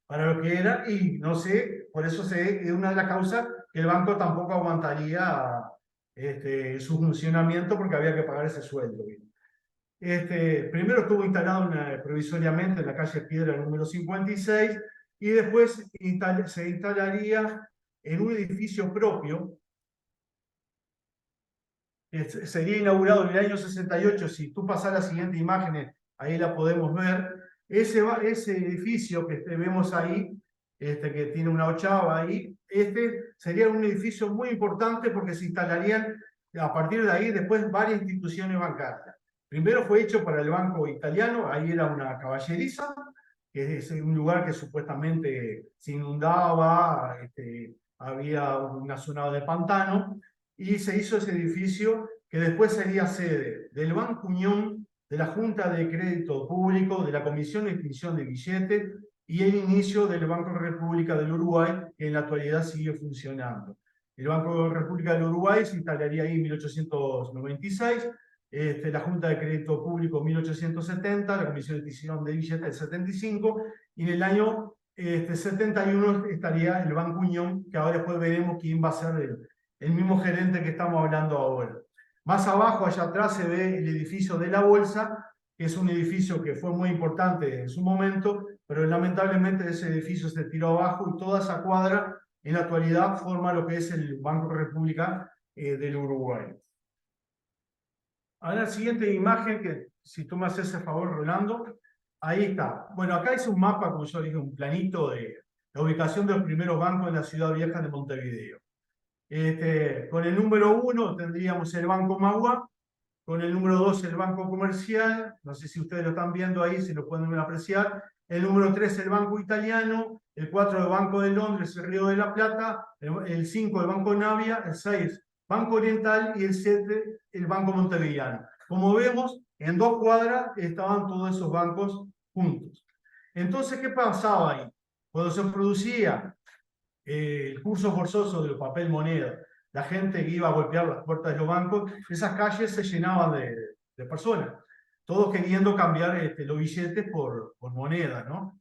para lo que era, y no sé, por eso es una de las causas que el banco tampoco aguantaría su funcionamiento, porque había que pagar ese sueldo. Primero estuvo instalado provisoriamente en la calle Piedra número 56, y después se instalaría en un edificio propio. Sería inaugurado en el año 68, si tú pasas la siguiente imagen, ahí la podemos ver. Ese edificio que vemos ahí, que tiene una ochava ahí, sería un edificio muy importante porque se instalarían a partir de ahí después varias instituciones bancarias. Primero fue hecho para el Banco Italiano, ahí era una caballeriza, que es un lugar que supuestamente se inundaba, había una zona de pantano, y se hizo ese edificio que después sería sede del Banco Unión, de la Junta de Crédito Público, de la Comisión de Extinción de Billetes y el inicio del Banco República del Uruguay, que en la actualidad sigue funcionando. El Banco República del Uruguay se instalaría ahí en 1896, la Junta de Crédito Público en 1870, la Comisión de Extinción de Billetes en 75, y en el año 71 estaría el Banco Unión, que ahora después veremos quién va a ser el mismo gerente que estamos hablando ahora. Más abajo, allá atrás, se ve el edificio de la Bolsa, que es un edificio que fue muy importante en su momento, pero lamentablemente ese edificio se tiró abajo y toda esa cuadra en la actualidad forma lo que es el Banco República del Uruguay. Ahora la siguiente imagen, que si tú me haces el favor, Rolando, ahí está. Bueno, acá es un mapa, como yo dije, un planito de la ubicación de los primeros bancos en la ciudad vieja de Montevideo. Con el número 1 tendríamos el Banco Magua, con el número 2 el Banco Comercial, no sé si ustedes lo están viendo ahí, si lo pueden apreciar, el número 3 el Banco Italiano, el 4 el Banco de Londres, el Río de la Plata, el 5 el Banco Navia, el 6 Banco Oriental y el 7 el Banco Montevideano. Como vemos, en 2 cuadras estaban todos esos bancos juntos. Entonces, ¿qué pasaba ahí? Cuando se producía el curso forzoso del papel moneda, la gente que iba a golpear las puertas de los bancos, esas calles se llenaban de personas, todos queriendo cambiar los billetes por moneda, ¿no?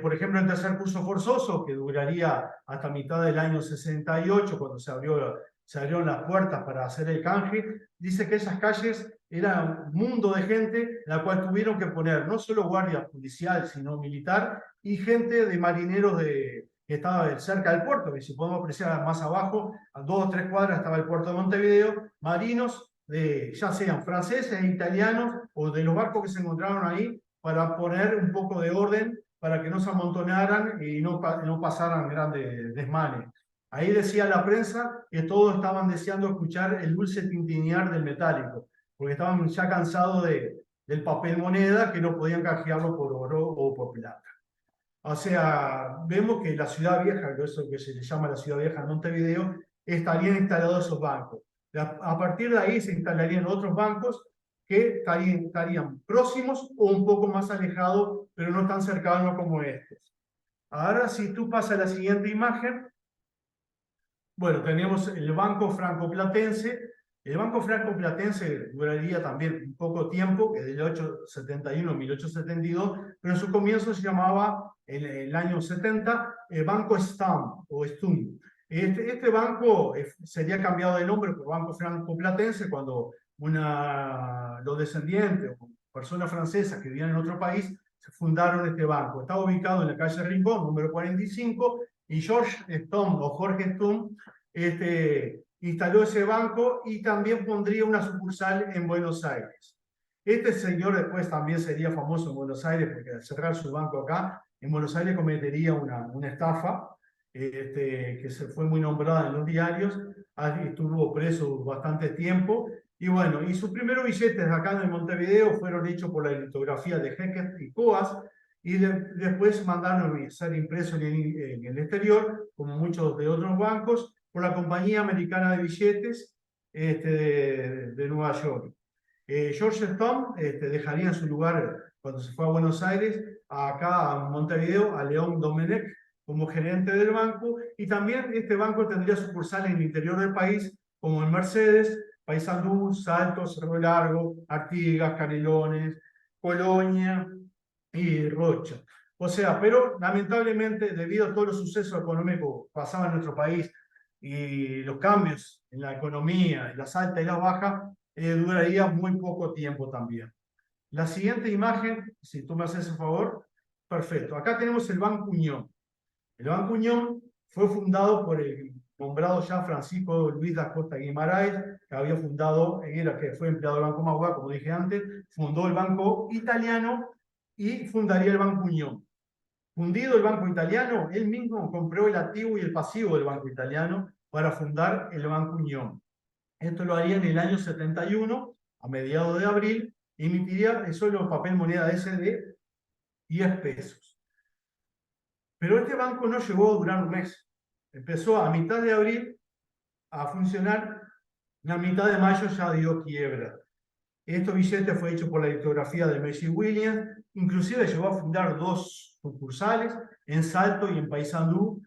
Por ejemplo, el tercer curso forzoso, que duraría hasta mitad del año 68, cuando se abrieron las puertas para hacer el canje, dice que esas calles eran un mundo de gente, en la cual tuvieron que poner no solo guardia policial, sino militar, y gente de marineros que estaba cerca del puerto, que si podemos apreciar más abajo, a 2 o 3 cuadras estaba el puerto de Montevideo, marinos, ya sean franceses, italianos, o de los barcos que se encontraron ahí, para poner un poco de orden, para que no se amontonaran y no pasaran grandes desmanes. Ahí decía la prensa que todos estaban deseando escuchar el dulce tintinear del metálico, porque estaban ya cansados del papel moneda, que no podían canjearlo por oro o por plata. O sea, vemos que la ciudad vieja, eso que se le llama la ciudad vieja en Montevideo, estarían instalados esos bancos. A partir de ahí se instalarían otros bancos que estarían próximos o un poco más alejados, pero no tan cercanos como estos. Ahora, si tú pasas a la siguiente imagen, bueno, tenemos el Banco Franco-Platense. El Banco Franco-Platense duraría también un poco tiempo, que de 1871 a 1872, pero en su comienzo se llamaba, en el año 70, Banco Stam o Stum. Este banco sería cambiado de nombre por Banco Franco-Platense cuando los descendientes o personas francesas que vivían en otro país fundaron este banco. Está ubicado en la calle Rincón, número 45, y Jorge Stum instaló ese banco y también pondría una sucursal en Buenos Aires. Este señor después también sería famoso en Buenos Aires porque al cerrar su banco acá, en Buenos Aires cometería una estafa que se fue muy nombrada en los diarios, estuvo preso bastante tiempo, y bueno, y sus primeros billetes acá en Montevideo fueron hechos por la litografía de Heckert y Coas, y después mandaron a ser impresos en el exterior, como muchos de otros bancos, por la Compañía Americana de Billetes de Nueva York. George Stam dejaría en su lugar, cuando se fue a Buenos Aires, acá a Montevideo, a León Domenech como gerente del banco, y también este banco tendría sucursales en el interior del país, como en Mercedes, Paysandú, Salto, Cerro Largo, Artigas, Canelones, Colonia y Rocha. O sea, pero lamentablemente, debido a todos los sucesos económicos que pasaban en nuestro país y los cambios en la economía, las altas y las bajas, duraría muy poco tiempo también. La siguiente imagen, si tú me haces el favor, perfecto. Acá tenemos el Banco Unión. El Banco Unión fue fundado por el nombrado ya Francisco Luis da Costa Guimarães, que había fundado, que fue empleado del Banco Magua, como dije antes, fundó el Banco Italiano y fundaría el Banco Unión. Fundido el Banco Italiano, él mismo compró el activo y el pasivo del Banco Italiano para fundar el Banco Unión. Esto lo haría en el año 71, a mediados de abril, y emitiría solo papel moneda ese de 10 pesos. Pero este banco no llegó a durar un mes. Empezó a mitad de abril a funcionar, y a mitad de mayo ya dio quiebra. Este billete fue hecho por la litografía de Messi Williams, inclusive llegó a fundar 2 sucursales, en Salto y en Paysandú,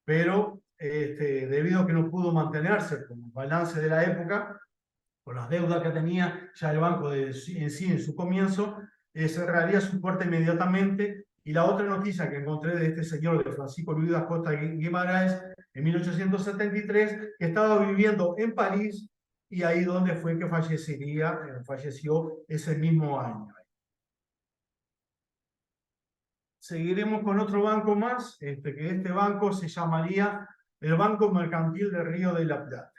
pero debido a que no pudo mantenerse con el balance de la época, por las deudas que tenía ya el banco en sí en su comienzo, cerraría su puerta inmediatamente. Y la otra noticia que encontré de este señor, de Francisco Luis da Costa Guimarães, en 1873, que estaba viviendo en París, y ahí donde fue que falleció ese mismo año. Seguiremos con otro banco más, que este banco se llamaría el Banco Mercantil de Río de la Plata.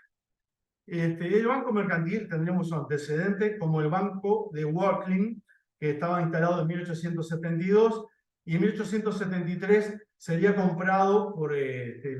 El Banco Mercantil tendremos su antecedente como el Banco de Warkling, que estaba instalado en 1872, y en 1873 sería comprado por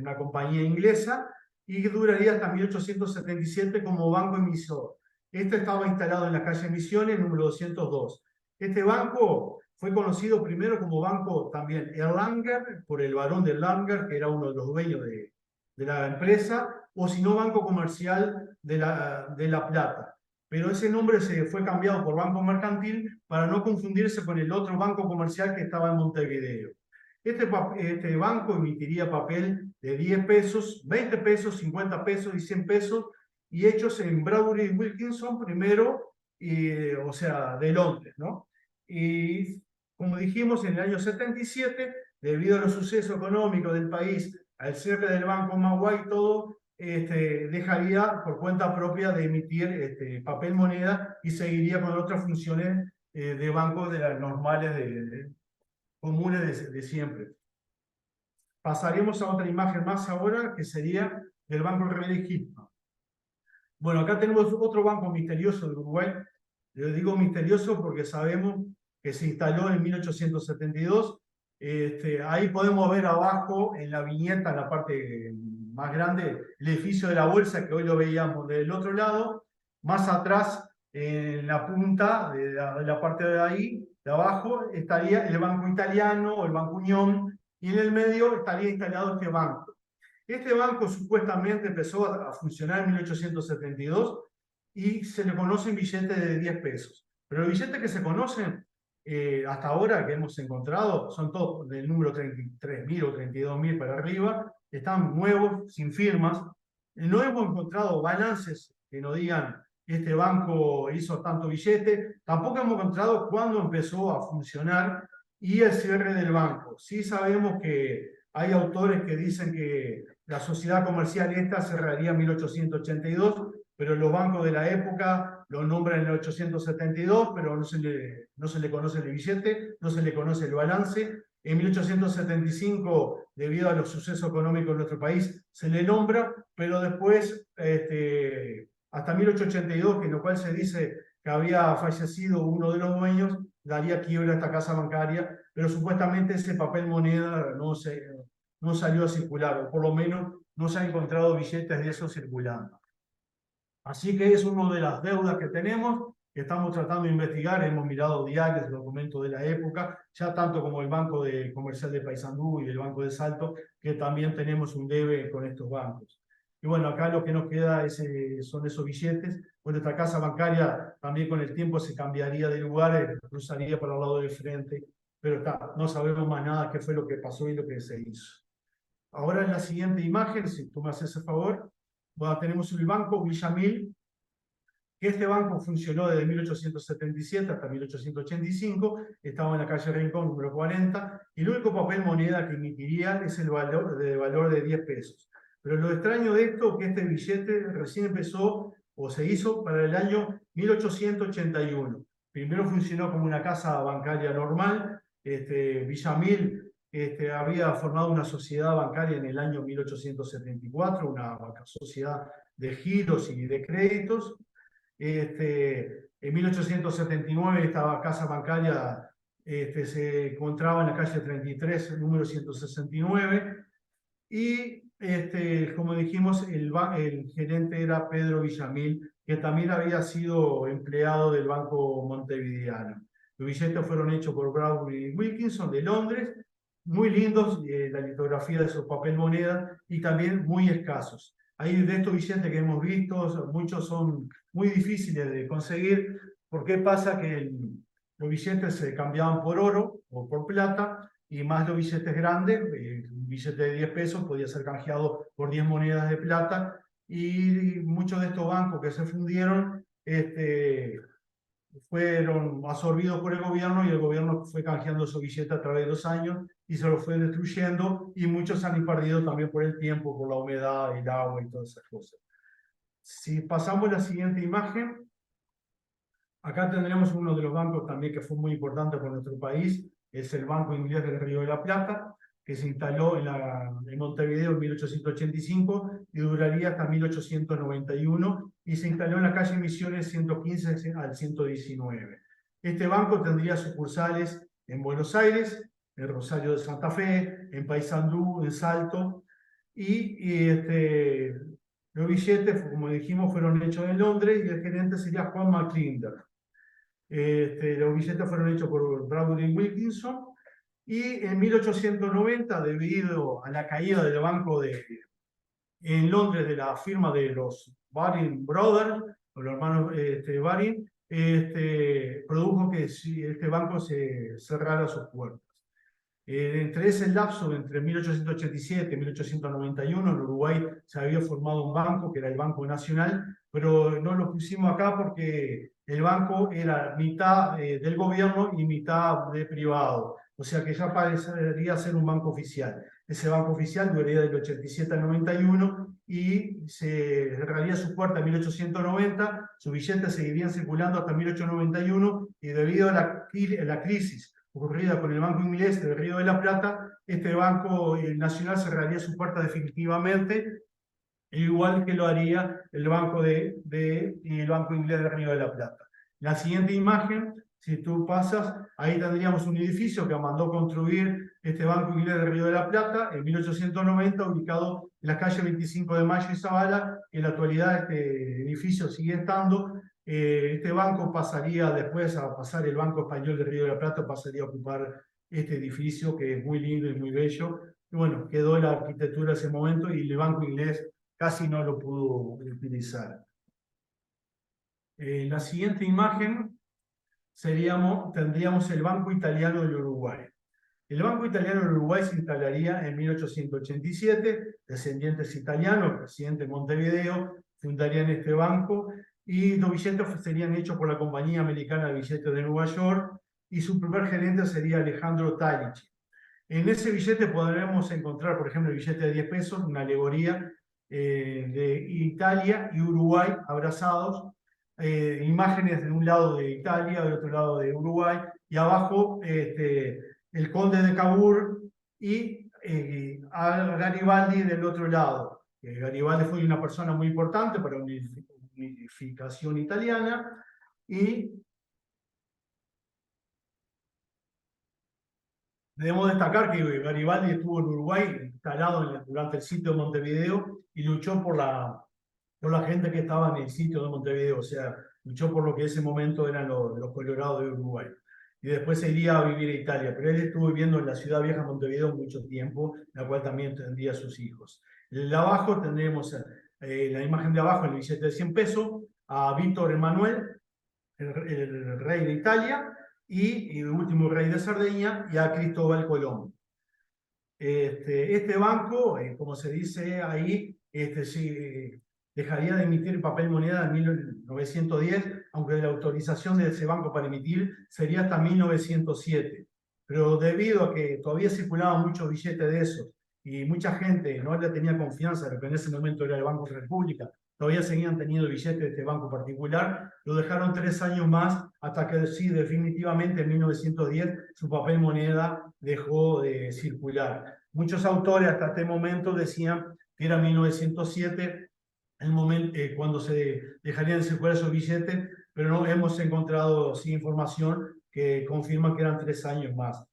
una compañía inglesa y duraría hasta 1877 como banco emisor. Este estaba instalado en la calle Misiones, número 202. Este banco fue conocido primero como Banco también Erlanger, por el barón de Erlanger, que era uno de los dueños de la empresa, o si no, Banco Comercial de la Plata. Pero ese nombre se fue cambiado por Banco Mercantil para no confundirse con el otro banco comercial que estaba en Montevideo. Este banco emitiría papel de 10 pesos, 20 pesos, 50 pesos y 100 pesos, y hechos en Bradbury Wilkinson primero, o sea, de Londres, ¿no? Y como dijimos, en el año 77, debido a los sucesos económicos del país, al cierre del Banco Magua y todo, dejaría por cuenta propia de emitir papel moneda y seguiría con otras funciones de bancos de las normales, comunes de siempre. Pasaremos a otra imagen más ahora, que sería del Banco Rivera Hitman. Bueno, acá tenemos otro banco misterioso de Uruguay. Le digo misterioso porque sabemos que se instaló en 1872. Ahí podemos ver abajo en la viñeta, en la parte más grande, el edificio de la Bolsa, que hoy lo veíamos del otro lado. Más atrás, en la punta de la parte de ahí, de abajo, estaría el Banco Italiano o el Banco Unión, y en el medio estaría instalado este banco. Este banco supuestamente empezó a funcionar en 1872 y se le conocen billetes de 10 pesos. Pero los billetes que se conocen hasta ahora, que hemos encontrado, son todos del número 33.000 o 32.000 para arriba, están nuevos, sin firmas. No hemos encontrado balances que nos digan este banco hizo tanto billete. Tampoco hemos encontrado cuándo empezó a funcionar y el cierre del banco. Sí sabemos que hay autores que dicen que la sociedad comercial esta cerraría en 1882, pero los bancos de la época lo nombran en 1872, pero no se le conoce el billete, no se le conoce el balance. En 1875, debido a los sucesos económicos de nuestro país, se le nombra, pero después, hasta 1882, en lo cual se dice que había fallecido uno de los dueños, daría quiebra a esta casa bancaria, pero supuestamente ese papel moneda no salió a circular, o por lo menos no se han encontrado billetes de eso circulando. Así que es una de las deudas que tenemos, que estamos tratando de investigar. Hemos mirado diarios, documentos de la época, ya tanto como el Banco Comercial de Paysandú y el Banco de Salto, que también tenemos un debe con estos bancos. Y bueno, acá lo que nos queda son esos billetes. Bueno, esta casa bancaria también con el tiempo se cambiaría de lugar, cruzaría para el lado del frente, pero no sabemos más nada qué fue lo que pasó y lo que se hizo. Ahora en la siguiente imagen, si tú me haces el favor, bueno, tenemos el Banco Villamil, que este banco funcionó desde 1877 hasta 1885, estaba en la calle Rincón, número 40, y el único papel moneda que emitiría es el valor de 10 pesos. Pero lo extraño de esto es que este billete recién empezó o se hizo para el año 1881. Primero funcionó como una casa bancaria normal. Villamil había formado una sociedad bancaria en el año 1874, una sociedad de giros y de créditos. En 1879 esta casa bancaria se encontraba en la calle 33, número 169, y como dijimos, el gerente era Pedro Villamil, que también había sido empleado del Banco Montevideano. Los billetes fueron hechos por Brown y Wilkinson de Londres, muy lindos, la litografía de su papel moneda, y también muy escasos. Hay de estos billetes que hemos visto, muchos son muy difíciles de conseguir. ¿Por qué pasa? Que los billetes se cambiaban por oro o por plata, y más los billetes grandes, un billete de 10 pesos podía ser canjeado por 10 monedas de plata, y muchos de estos bancos que se fundieron fueron absorbidos por el gobierno, y el gobierno fue canjeando esos billetes a través de los años y se los fue destruyendo, y muchos han perdido también por el tiempo, por la humedad, el agua y todas esas cosas. Si pasamos a la siguiente imagen, acá tendremos uno de los bancos también que fue muy importante para nuestro país, es el Banco Inglés del Río de la Plata, que se instaló en Montevideo en 1885 y duraría hasta 1891, y se instaló en la calle Misiones 115 al 119. Este banco tendría sucursales en Buenos Aires, en Rosario de Santa Fe, en Paysandú, en Salto, y los billetes, como dijimos, fueron hechos en Londres, y el gerente sería Juan McClinder. Los billetes fueron hechos por Bradbury Wilkinson, y en 1890, debido a la caída del banco en Londres de la firma de los Baring Brothers, o los hermanos Baring, produjo que este banco se cerrara sus puertas. Entre ese lapso, entre 1887 y 1891, en Uruguay se había formado un banco que era el Banco Nacional, pero no lo pusimos acá porque el banco era mitad del gobierno y mitad de privado. O sea que ya parecería ser un banco oficial. Ese banco oficial duraría del 87 al 91 y se cerraría su puerta en 1890. Sus billetes seguirían circulando hasta 1891, y debido a la crisis ocurrida con el Banco Inglés del Río de la Plata, este Banco Nacional cerraría su puerta definitivamente, igual que lo haría el Banco Inglés del Río de la Plata. En la siguiente imagen Si tú pasas, ahí tendríamos un edificio que mandó construir este Banco Inglés de Río de la Plata en 1890, ubicado en la calle 25 de Mayo y Zavala. En la actualidad este edificio sigue estando. Este banco pasaría después a pasar, el Banco Español de Río de la Plata pasaría a ocupar este edificio, que es muy lindo y muy bello. Y bueno, quedó la arquitectura en ese momento y el Banco Inglés casi no lo pudo utilizar. La siguiente imagen tendríamos el Banco Italiano del Uruguay. El Banco Italiano del Uruguay se instalaría en 1887, descendientes italianos, presidente de Montevideo, fundarían este banco y los billetes serían hechos por la compañía americana de billetes de Nueva York y su primer gerente sería Alejandro Talici. En ese billete podremos encontrar, por ejemplo, el billete de 10 pesos, una alegoría de Italia y Uruguay abrazados, imágenes de un lado de Italia, del otro lado de Uruguay, y abajo el conde de Cavour y a Garibaldi del otro lado. Garibaldi fue una persona muy importante para la unificación italiana y debemos destacar que Garibaldi estuvo en Uruguay instalado durante el sitio de Montevideo y luchó por la gente que estaba en el sitio de Montevideo, o sea, luchó por lo que en ese momento eran los colorados de Uruguay. Y después se iría a vivir a Italia, pero él estuvo viviendo en la ciudad vieja de Montevideo mucho tiempo, la cual también tendría a sus hijos. De abajo tendremos la imagen de abajo, el billete de 100 pesos, a Víctor Emanuel, el rey de Italia, y el último rey de Cerdeña, y a Cristóbal Colón. Este banco, como se dice ahí, sí, dejaría de emitir papel moneda en 1910, aunque la autorización de ese banco para emitir sería hasta 1907. Pero debido a que todavía circulaban muchos billetes de esos y mucha gente no le tenía confianza en lo que en ese momento era el Banco República, todavía seguían teniendo billetes de este banco particular, lo dejaron 3 años más hasta que sí, definitivamente en 1910 su papel moneda dejó de circular. Muchos autores hasta este momento decían que era 1907 el momento, cuando se dejarían de circular esos billetes, pero no hemos encontrado sí, información que confirma que eran 3 años más.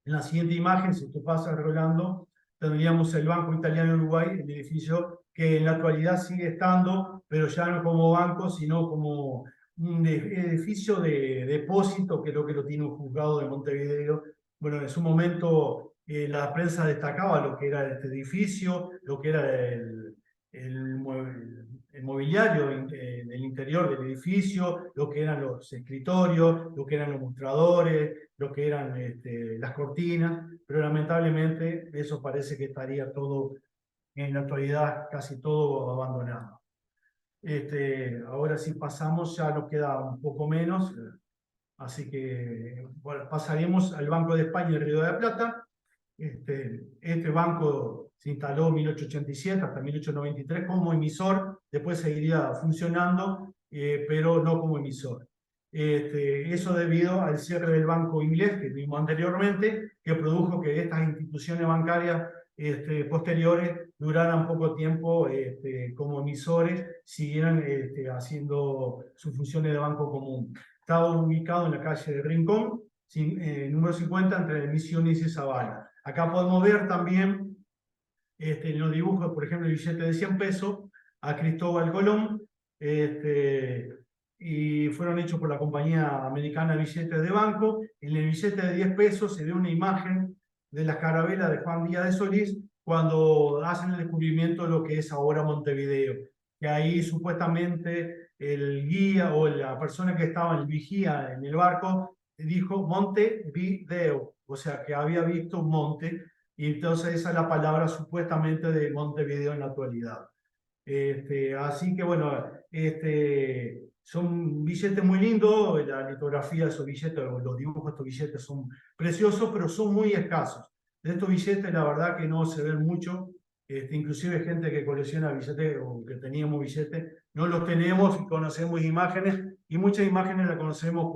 En la siguiente imagen, si tú pasas, Rolando, tendríamos el Banco Italiano de Uruguay, el edificio que en la actualidad sigue estando, pero ya no como banco, sino como un edificio de depósito, que es lo que lo tiene un juzgado de Montevideo. Bueno, en su momento la prensa destacaba lo que era este edificio, lo que era el mobiliario del interior del edificio, lo que eran los escritorios, lo que eran los mostradores, lo que eran las cortinas, pero lamentablemente eso parece que estaría todo, en la actualidad, casi todo abandonado. Ahora sí pasamos, ya nos queda un poco menos, así que bueno, pasaremos al Banco de España y Río de la Plata. Este banco se instaló en 1887 hasta 1893 como emisor, después seguiría funcionando, pero no como emisor. Eso debido al cierre del banco inglés que vimos anteriormente, que produjo que estas instituciones bancarias posteriores duraran poco tiempo como emisores, siguieran haciendo sus funciones de banco común. Estaba ubicado en la calle de Rincón, número 50, entre Misiones y Zavala. Acá podemos ver también en los dibujos, por ejemplo, el billete de 100 pesos a Cristóbal Colón, y fueron hechos por la compañía americana de billetes de banco. En el billete de 10 pesos se ve una imagen de la carabela de Juan Díaz de Solís cuando hacen el descubrimiento de lo que es ahora Montevideo, que ahí supuestamente el guía o la persona que estaba en el vigía en el barco dijo Montevideo, o sea que había visto un monte, y entonces esa es la palabra supuestamente de Montevideo en la actualidad. Así que bueno, son billetes muy lindos, la litografía de esos billetes, los dibujos de estos billetes son preciosos, pero son muy escasos. De estos billetes la verdad que no se ven mucho, inclusive gente que colecciona billetes o que teníamos billetes, no los tenemos y conocemos imágenes, y muchas imágenes las conocemos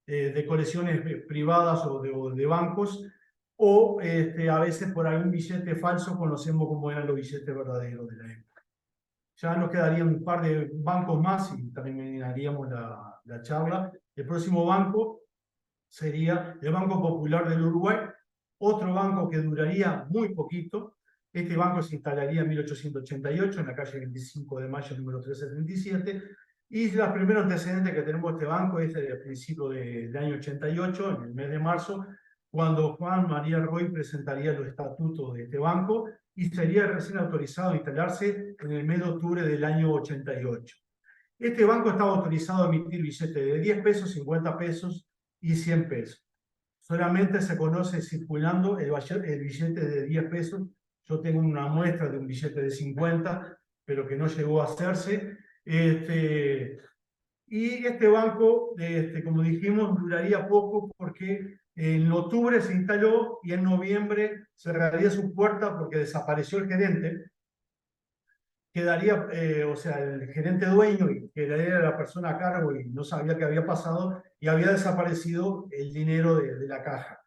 de colecciones privadas o de bancos, o a veces por algún billete falso conocemos cómo eran los billetes verdaderos de la época. Ya nos quedarían un par de bancos más y terminaríamos. terminaríamos la charla. El próximo banco sería el Banco Popular del Uruguay, otro banco que duraría muy poquito. Este banco se instalaría en 1888 en la calle 25 de mayo, número 377, y los primeros antecedentes que tenemos de este banco es el principio del año 88, en el mes de marzo, cuando Juan María Roy presentaría los estatutos de este banco y sería recién autorizado a instalarse en el mes de octubre del año 88. Este banco estaba autorizado a emitir billetes de 10 pesos, 50 pesos y 100 pesos. Solamente se conoce circulando el billete de 10 pesos. Yo tengo una muestra de un billete de 50, pero que no llegó a hacerse. Y este banco, como dijimos, duraría poco porque en octubre se instaló y en noviembre cerraría su puerta porque desapareció el gerente. Quedaría, o sea, el gerente dueño, que era la persona a cargo y no sabía qué había pasado, y había desaparecido el dinero de la caja.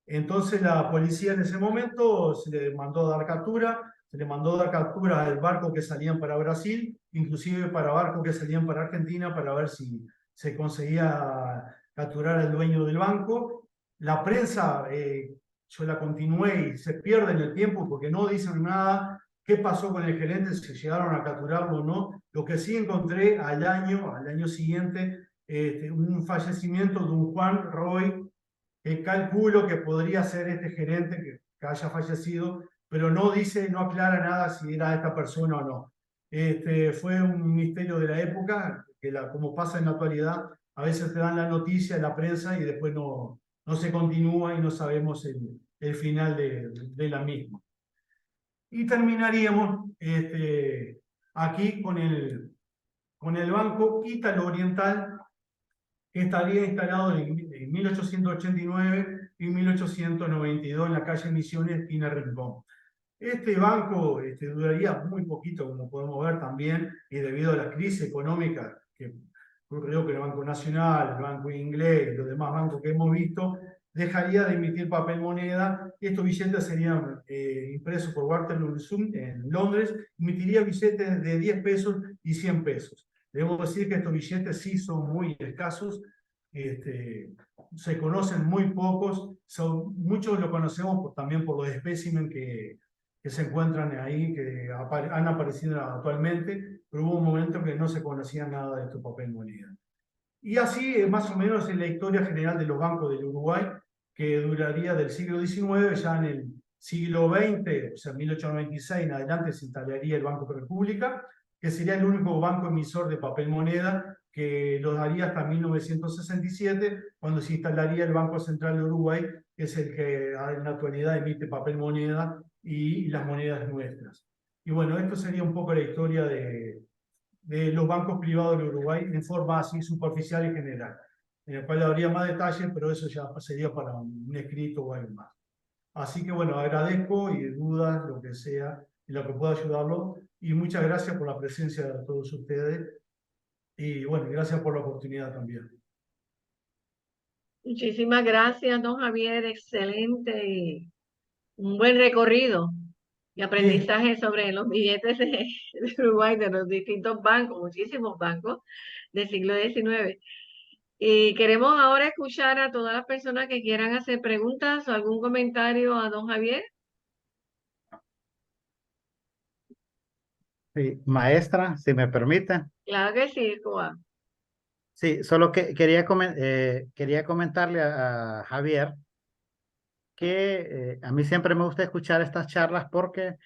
Entonces la policía en ese momento se le mandó a dar captura, se le mandó a dar captura al barco que salían para Brasil, inclusive para barcos que salían para Argentina, para ver si se conseguía capturar al dueño del banco. La prensa, yo la continué y se pierde en el tiempo porque no dicen nada. ¿Qué pasó con el gerente? Si llegaron a capturarlo o no. Lo que sí encontré al año siguiente, un fallecimiento de un Juan Roy, que calculo que podría ser este gerente que haya fallecido, pero no dice, no aclara nada si era esta persona o no. Fue un misterio de la época, que como pasa en la actualidad, a veces te dan la noticia en la prensa y después no se continúa y no sabemos el final de la misma. Y terminaríamos aquí con el Banco Ítalo Oriental, que estaría instalado en 1889 y 1892 en la calle Misiones, esquina Rincón. Este banco duraría muy poquito, como podemos ver también, y debido a la crisis económica que ocurrió con el Banco Nacional, el Banco Inglés y los demás bancos que hemos visto, dejaría de emitir papel moneda. Estos billetes serían impresos por Waterloo en Londres, emitiría billetes de 10 pesos y 100 pesos. Debo decir que estos billetes sí son muy escasos, se conocen muy pocos, muchos lo conocemos también por los espécimen que se encuentran ahí, que han aparecido actualmente, pero hubo un momento que no se conocía nada de estos papel moneda. Y así, más o menos, es la historia general de los bancos del Uruguay, que duraría del siglo XIX, ya en el siglo XX, o sea, 1896 en adelante, se instalaría el Banco República, que sería el único banco emisor de papel moneda, que lo daría hasta 1967, cuando se instalaría el Banco Central de Uruguay, que es el que en la actualidad emite papel moneda y las monedas nuestras. Y bueno, esto sería un poco la historia de los bancos privados del Uruguay en forma así superficial y general, en el cual habría más detalles, pero eso ya sería para un escrito o algo más. Así que bueno, agradezco y dudas, lo que sea, en lo que pueda ayudarlo, y muchas gracias por la presencia de todos ustedes, y bueno, gracias por la oportunidad también. Muchísimas gracias, don Javier. Excelente y un buen recorrido y aprendizaje sobre los billetes de Uruguay, de los distintos bancos, muchísimos bancos del siglo XIX. Y queremos ahora escuchar a todas las personas que quieran hacer preguntas o algún comentario a don Javier. Sí, maestra, si me permite. Claro que sí, Juan. Sí, solo que quería comentarle a Javier que a mí siempre me gusta escuchar estas charlas porque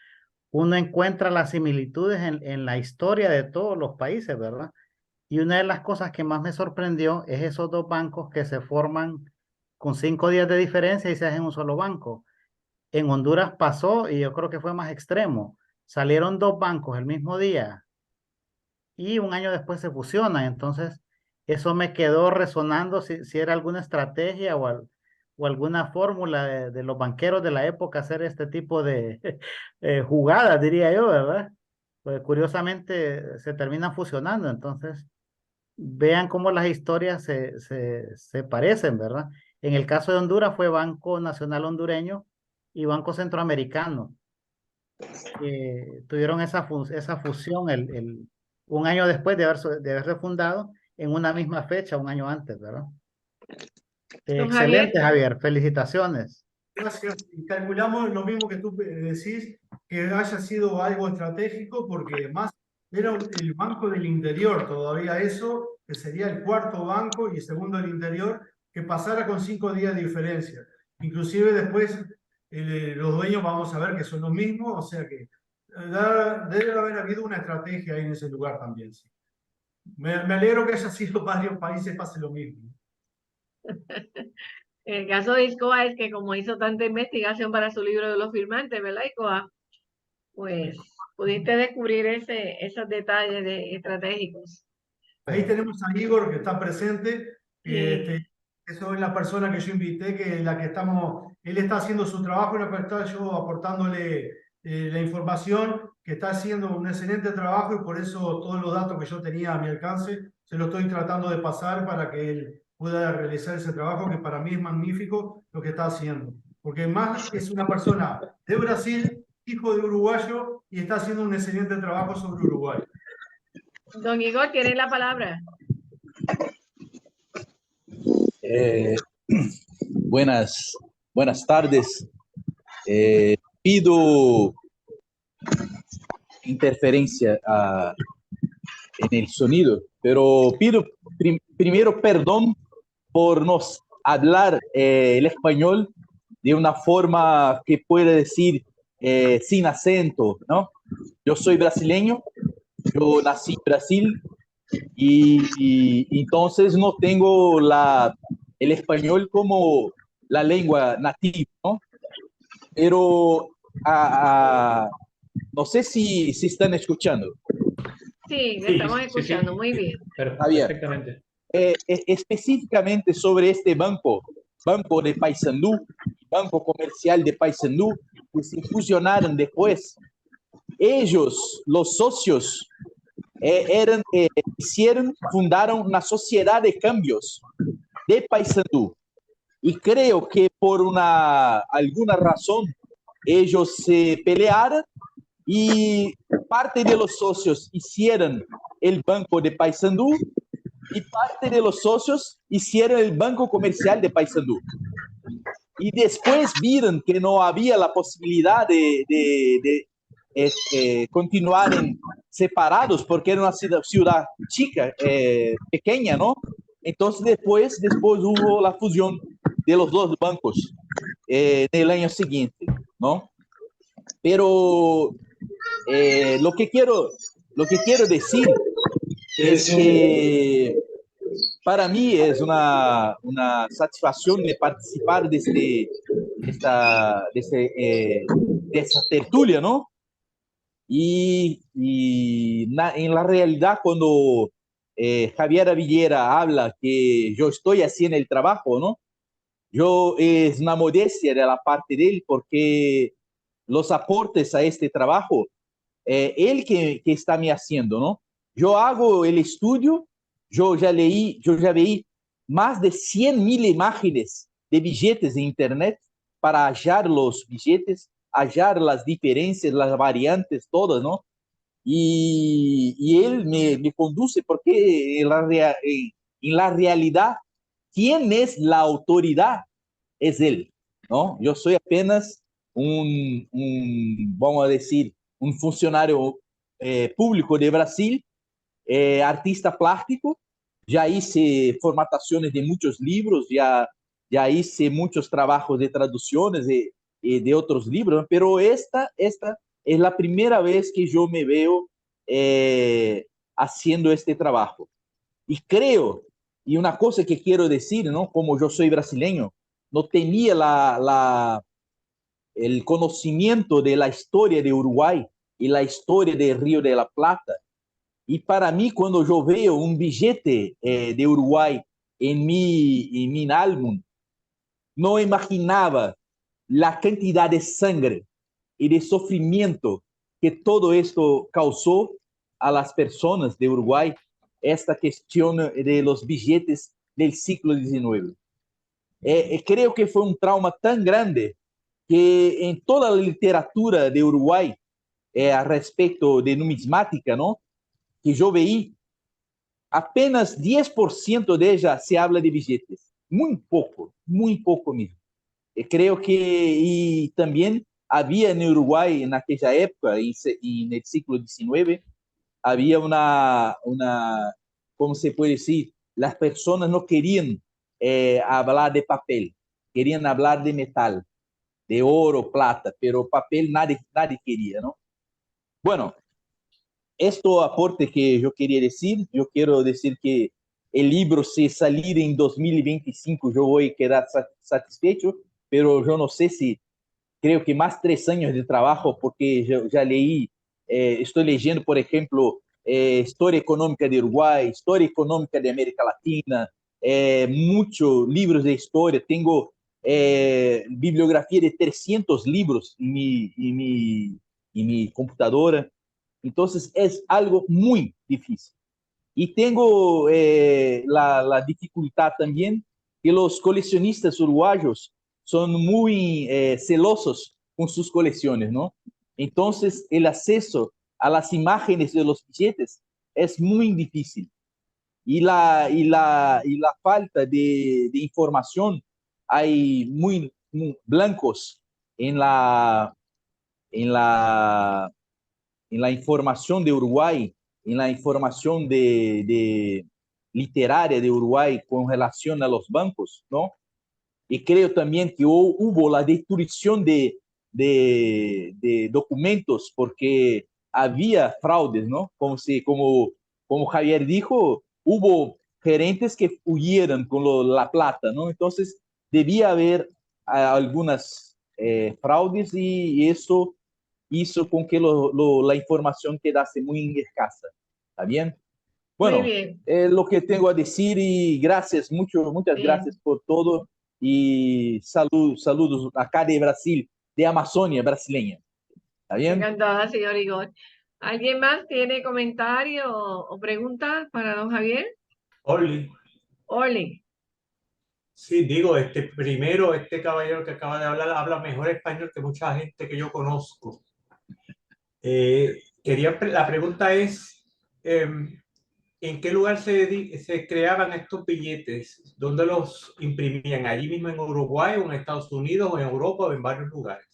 uno encuentra las similitudes en la historia de todos los países, ¿verdad? Y una de las cosas que más me sorprendió es esos dos bancos que se forman con 5 días de diferencia y se hacen un solo banco. En Honduras pasó y yo creo que fue más extremo. Salieron dos bancos el mismo día y un año después se fusionan. Entonces, eso me quedó resonando si era alguna estrategia o alguna fórmula de los banqueros de la época hacer este tipo de jugadas, diría yo, ¿verdad? Pues curiosamente se terminan fusionando. Entonces, vean cómo las historias se parecen, ¿verdad? En el caso de Honduras fue Banco Nacional Hondureño y Banco Centroamericano. Tuvieron esa fusión un año después de haberse fundado, en una misma fecha, un año antes, ¿verdad? Don Javier. Excelente, Javier. Felicitaciones. Gracias. Y calculamos lo mismo que tú decís, que haya sido algo estratégico, porque más era el Banco del Interior, todavía eso, que sería el cuarto banco y el segundo del interior, que pasara con 5 días de diferencia. Inclusive después los dueños vamos a ver que son los mismos, o sea que debe haber habido una estrategia ahí en ese lugar también. Sí. Me alegro que haya sido varios países pase lo mismo. El caso de Iscoa es que como hizo tanta investigación para su libro de los firmantes, ¿verdad, Iscoa? Pues pudiste descubrir esos detalles estratégicos. Ahí tenemos a Igor que está presente, que Sí. eso es la persona que yo invité, que la que estamos, él está haciendo su trabajo, la que está yo aportándole la información, que está haciendo un excelente trabajo y por eso todos los datos que yo tenía a mi alcance se los estoy tratando de pasar para que él pueda realizar ese trabajo que para mí es magnífico lo que está haciendo. Porque más es una persona de Brasil, hijo de uruguayo y está haciendo un excelente trabajo sobre Uruguay. Don Igor, tiene la palabra. Buenas tardes. Pido interferencia en el sonido, pero pido primero perdón por no hablar el español de una forma que pueda decir sin acento, ¿no? Yo soy brasileño, yo nací en Brasil y entonces no tengo el español como la lengua nativa, ¿no? Pero no sé si están escuchando. Sí, le Sí, estamos sí, escuchando, sí. muy bien. Perfectamente. Específicamente sobre este banco de Paysandú, Banco Comercial de Paysandú, que se fusionaron después. Ellos, los socios, fundaron una sociedad de cambios de Paysandú. Y creo que por alguna razón ellos se pelearon y parte de los socios hicieron el Banco de Paysandú y parte de los socios hicieron el Banco Comercial de Paysandú. Y después vieron que no había la posibilidad de continuar separados porque era una ciudad chica, pequeña, ¿no? Entonces después hubo la fusión de los dos bancos en el año siguiente, ¿no? Pero lo que quiero decir es que para mí es una satisfacción de participar de esa tertulia, ¿no? Y en la realidad, cuando Javier Avillera habla que yo estoy haciendo el trabajo, ¿no? Es una modestia de la parte de él, porque los aportes a este trabajo, él que está me haciendo, ¿no? Yo hago el estudio, yo ya vi más de 100,000 imágenes de billetes en internet para hallar los billetes, hallar las diferencias, las variantes, todas, ¿no? Y él me conduce porque en la realidad, ¿quién es la autoridad? Es él, ¿no? Yo soy apenas vamos a decir, un funcionario público de Brasil, artista plástico, ya hice formataciones de muchos libros, ya hice muchos trabajos de traducciones de otros libros, pero esta es la primera vez que yo me veo haciendo este trabajo. Y creo, y una cosa que quiero decir, ¿no? Como yo soy brasileño, no tenía el conocimiento de la historia de Uruguay y la historia del Río de la Plata. Y para mí, cuando yo veo un billete de Uruguay en mi álbum, no imaginaba la cantidad de sangre y de sufrimiento que todo esto causó a las personas de Uruguay, esta cuestión de los billetes del siglo XIX. Creo que fue un trauma tan grande que en toda la literatura de Uruguay, a respecto de numismática, ¿no? Que yo veí, apenas 10% de ella se habla de billetes. Muy poco mismo. Creo que, y también había en Uruguay en aquella época, en el siglo XIX, había ¿cómo se puede decir? Las personas no querían hablar de papel, querían hablar de metal, de oro, plata, pero papel nadie quería, ¿no? Bueno, esto aporte que yo quería decir, yo quiero decir que el libro, si salir en 2025, yo voy a quedar satisfecho, pero yo no sé si, creo que más 3 años de trabajo, porque yo ya leí, estoy leyendo, por ejemplo, Historia Económica de Uruguay, Historia Económica de América Latina, muchos libros de historia, tengo bibliografía de 300 libros en mi computadora, entonces es algo muy difícil. Y tengo la dificultad también que los coleccionistas uruguayos son muy celosos con sus colecciones, ¿no? Entonces, el acceso a las imágenes de los billetes es muy difícil. Y la falta de información, hay muy blancos en en la, en la información de Uruguay, en la información literaria de Uruguay con relación a los bancos, ¿no? Y creo también que hubo la destrucción de documentos porque había fraudes, ¿no? Como Javier dijo, hubo gerentes que huyeron con la plata, ¿no? Entonces, debía haber algunas fraudes y eso hizo con que la información quedase muy escasa. ¿Está bien? Muy Bueno, bien, es lo que tengo a decir y gracias, muchas gracias bien. por todo y saludos acá de Brasil, de Amazonia brasileña. ¿Está bien? Encantada, señor Igor. ¿Alguien más tiene comentario o preguntas para don Javier? Oli, Oli. sí, digo, primero, este caballero que acaba de hablar habla mejor español que mucha gente que yo conozco. La pregunta es, ¿en qué lugar se creaban estos billetes? ¿Dónde los imprimían? ¿Allí mismo en Uruguay o en Estados Unidos o en Europa o en varios lugares?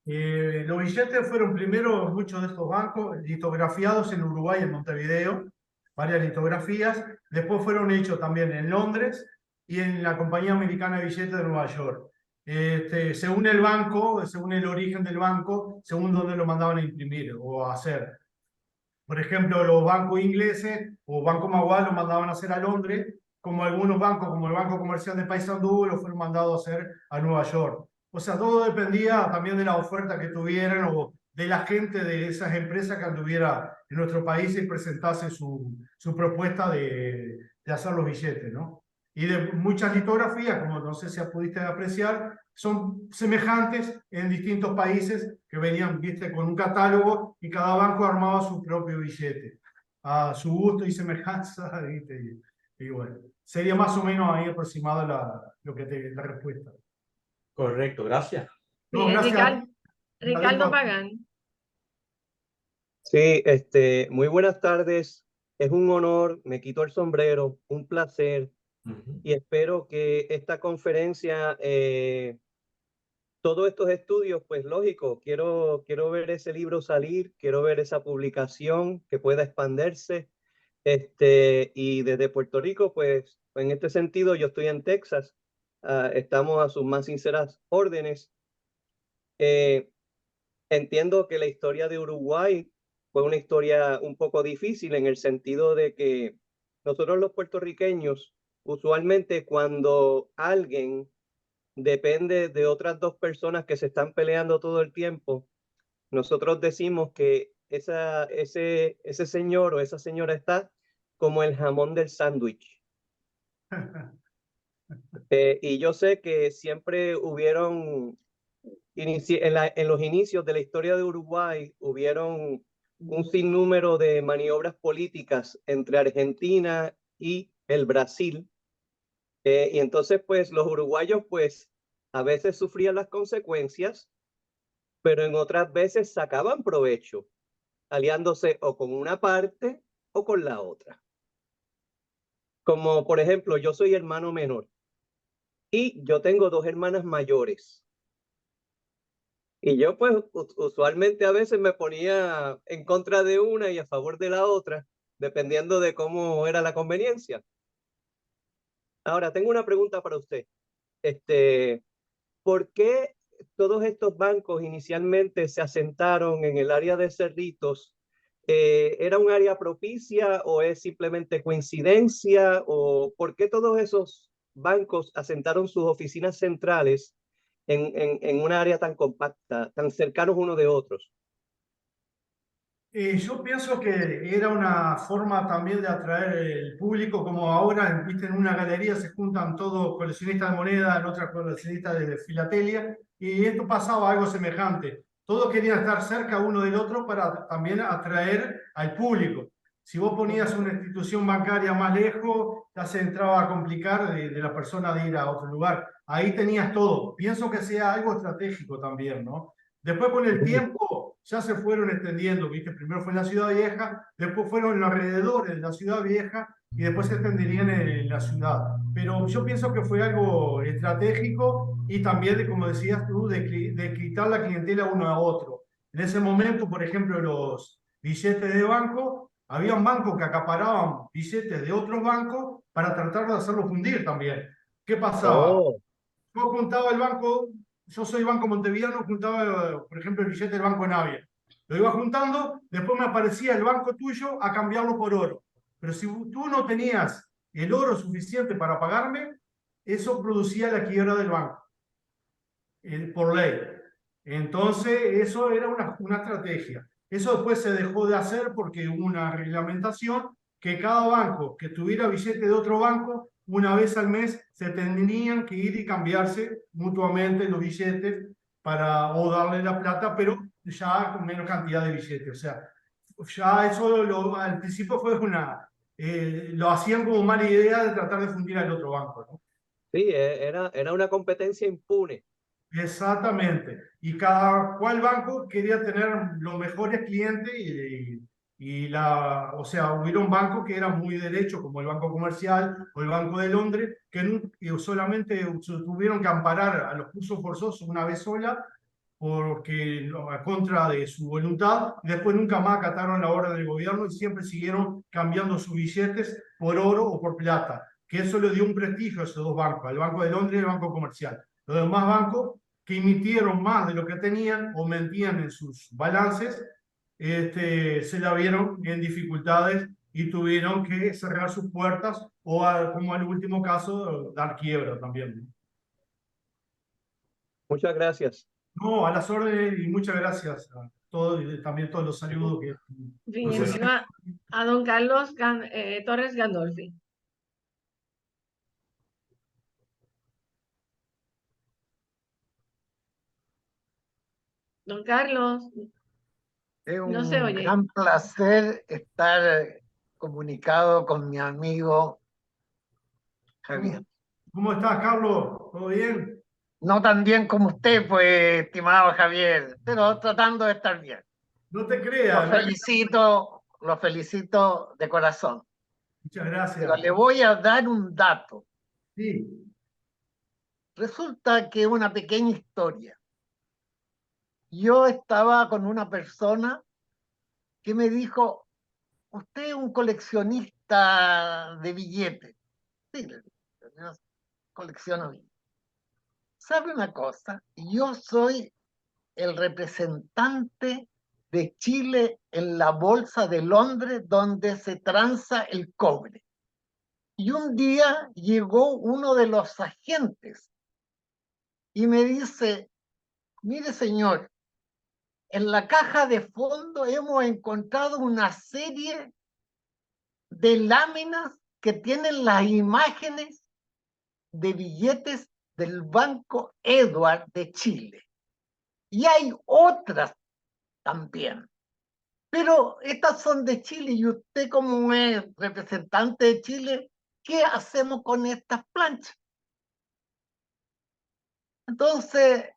Los billetes fueron primero, muchos de estos bancos, litografiados en Uruguay, en Montevideo, varias litografías. Después fueron hechos también en Londres y en la Compañía Americana de Billetes de Nueva York. Según el banco, según el origen del banco, según dónde lo mandaban a imprimir o a hacer. Por ejemplo, los bancos ingleses o Banco Maguá lo mandaban a hacer a Londres, como algunos bancos, como el Banco Comercial de Paysandú, lo fueron mandados a hacer a Nueva York. O sea, todo dependía también de la oferta que tuvieran o de la gente de esas empresas que anduviera en nuestro país y presentase su propuesta de hacer los billetes, ¿no? Y de muchas litografías, como no sé si pudiste apreciar, son semejantes en distintos países que venían, viste, con un catálogo y cada banco armaba su propio billete a su gusto y semejanza, ¿viste? Y bueno, sería más o menos ahí aproximado la respuesta. Correcto, gracias. No, Bien, gracias. Ricardo Pagán. Sí, muy buenas tardes. Es un honor, me quito el sombrero, un placer y espero que esta conferencia, todos estos estudios, pues lógico, quiero ver ese libro salir, quiero ver esa publicación que pueda expandirse. Y desde Puerto Rico, pues en este sentido, yo estoy en Texas, estamos a sus más sinceras órdenes. Entiendo que la historia de Uruguay fue una historia un poco difícil en el sentido de que nosotros los puertorriqueños, usualmente cuando alguien depende de otras dos personas que se están peleando todo el tiempo, nosotros decimos que ese señor o esa señora está como el jamón del sándwich. Y yo sé que siempre hubieron, en los inicios de la historia de Uruguay, hubieron un sinnúmero de maniobras políticas entre Argentina y el Brasil. Y entonces, pues, los uruguayos, pues, a veces sufrían las consecuencias, pero en otras veces sacaban provecho, aliándose o con una parte o con la otra. Como por ejemplo, yo soy hermano menor y yo tengo dos hermanas mayores. Y yo pues usualmente a veces me ponía en contra de una y a favor de la otra, dependiendo de cómo era la conveniencia. Ahora, tengo una pregunta para usted. ¿Por qué todos estos bancos inicialmente se asentaron en el área de Cerritos? ¿Era un área propicia o es simplemente coincidencia? ¿O por qué todos esos bancos asentaron sus oficinas centrales en un área tan compacta, tan cercanos uno de otros? Yo pienso que era una forma también de atraer el público, como ahora, viste, en una galería se juntan todos coleccionistas de moneda, en otra coleccionistas de filatelia, y esto pasaba algo semejante. Todos querían estar cerca uno del otro para también atraer al público. Si vos ponías una institución bancaria más lejos, ya se entraba a complicar de la persona de ir a otro lugar. Ahí tenías todo. Pienso que sea algo estratégico también, ¿no? Después con el tiempo ya se fueron extendiendo, ¿viste? Primero fue en la Ciudad Vieja, después fueron en los alrededores de la Ciudad Vieja y después se extenderían en la ciudad. Pero yo pienso que fue algo estratégico y también, de, como decías tú, de quitar la clientela uno a otro. En ese momento, por ejemplo, los billetes de banco, había bancos que acaparaban billetes de otros bancos para tratar de hacerlos fundir también. ¿Qué pasaba? Oh, Yo juntaba el banco, yo soy Banco Montevideano, juntaba, por ejemplo, el billete del Banco Navia. Lo iba juntando, después me aparecía el banco tuyo a cambiarlo por oro. Pero si tú no tenías el oro suficiente para pagarme, eso producía la quiebra del banco, por ley. Entonces, eso era una estrategia. Eso después se dejó de hacer porque hubo una reglamentación que cada banco que tuviera billete de otro banco, una vez al mes se tendrían que ir y cambiarse mutuamente los billetes para, o darle la plata, pero ya con menos cantidad de billetes. O sea, ya eso al principio fue lo hacían como mala idea de tratar de fundir al otro banco, ¿no? sí, era una competencia impune. Exactamente. Y cada cual banco quería tener los mejores clientes o sea, hubieron bancos que eran muy derechos, como el Banco Comercial o el Banco de Londres, que solamente tuvieron que amparar a los cursos forzosos una vez sola, porque a contra de su voluntad, y después nunca más acataron la orden del gobierno y siempre siguieron cambiando sus billetes por oro o por plata, que eso le dio un prestigio a esos dos bancos, al Banco de Londres y el Banco Comercial. Los demás bancos que emitieron más de lo que tenían o mentían en sus balances, se la vieron en dificultades y tuvieron que cerrar sus puertas o, como en el último caso, dar quiebra también. Muchas gracias. No, a las órdenes y muchas gracias a todos y también todos los saludos que Bien, no sé si- a don Carlos Torres Gandolfi. Don Carlos, Es no se un oye. gran placer estar comunicado con mi amigo Javier. ¿Cómo estás, Carlos? ¿Todo bien? No tan bien como usted, pues, estimado Javier, pero tratando de estar bien. No te creas, ¿no? Lo felicito de corazón. Muchas Pero le gracias. voy a dar un dato. Sí, Resulta que una pequeña historia. Yo estaba con una persona que me dijo, usted es un coleccionista de billetes. Sí, le dije, yo colecciono billetes. ¿Sabe una cosa? Yo soy el representante de Chile en la Bolsa de Londres donde se transa el cobre. Y un día llegó uno de los agentes y me dice, mire señor, en la caja de fondo hemos encontrado una serie de láminas que tienen las imágenes de billetes del Banco Edward de Chile. Y hay otras también. Pero estas son de Chile y usted como es representante de Chile, ¿qué hacemos con estas planchas? Entonces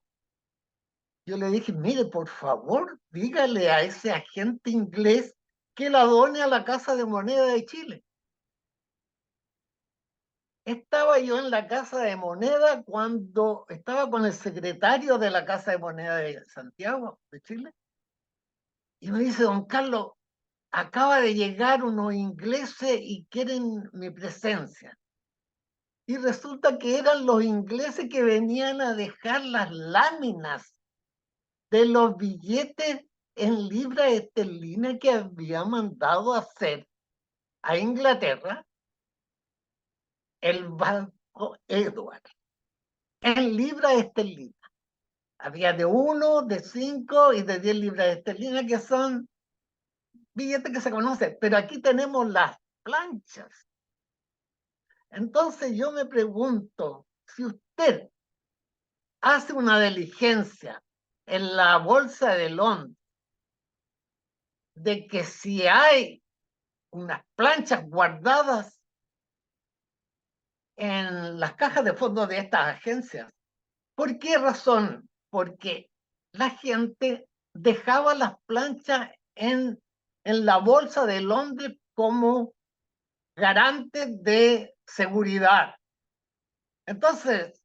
yo le dije, mire, por favor, dígale a ese agente inglés que la done a la Casa de Moneda de Chile. Estaba yo en la Casa de Moneda cuando estaba con el secretario de la Casa de Moneda de Santiago, de Chile, y me dice, don Carlos, acaba de llegar unos ingleses y quieren mi presencia. Y resulta que eran los ingleses que venían a dejar las láminas de los billetes en libras esterlinas que había mandado a hacer a Inglaterra el Banco Edward, en libras esterlinas. Había de 1, de 5 y de 10 libras esterlinas, que son billetes que se conocen, pero aquí tenemos las planchas. Entonces yo me pregunto, si usted hace una diligencia en la Bolsa de Londres de que si hay unas planchas guardadas en las cajas de fondos de estas agencias, ¿por qué razón? Porque la gente dejaba las planchas en la Bolsa de Londres como garante de seguridad. Entonces,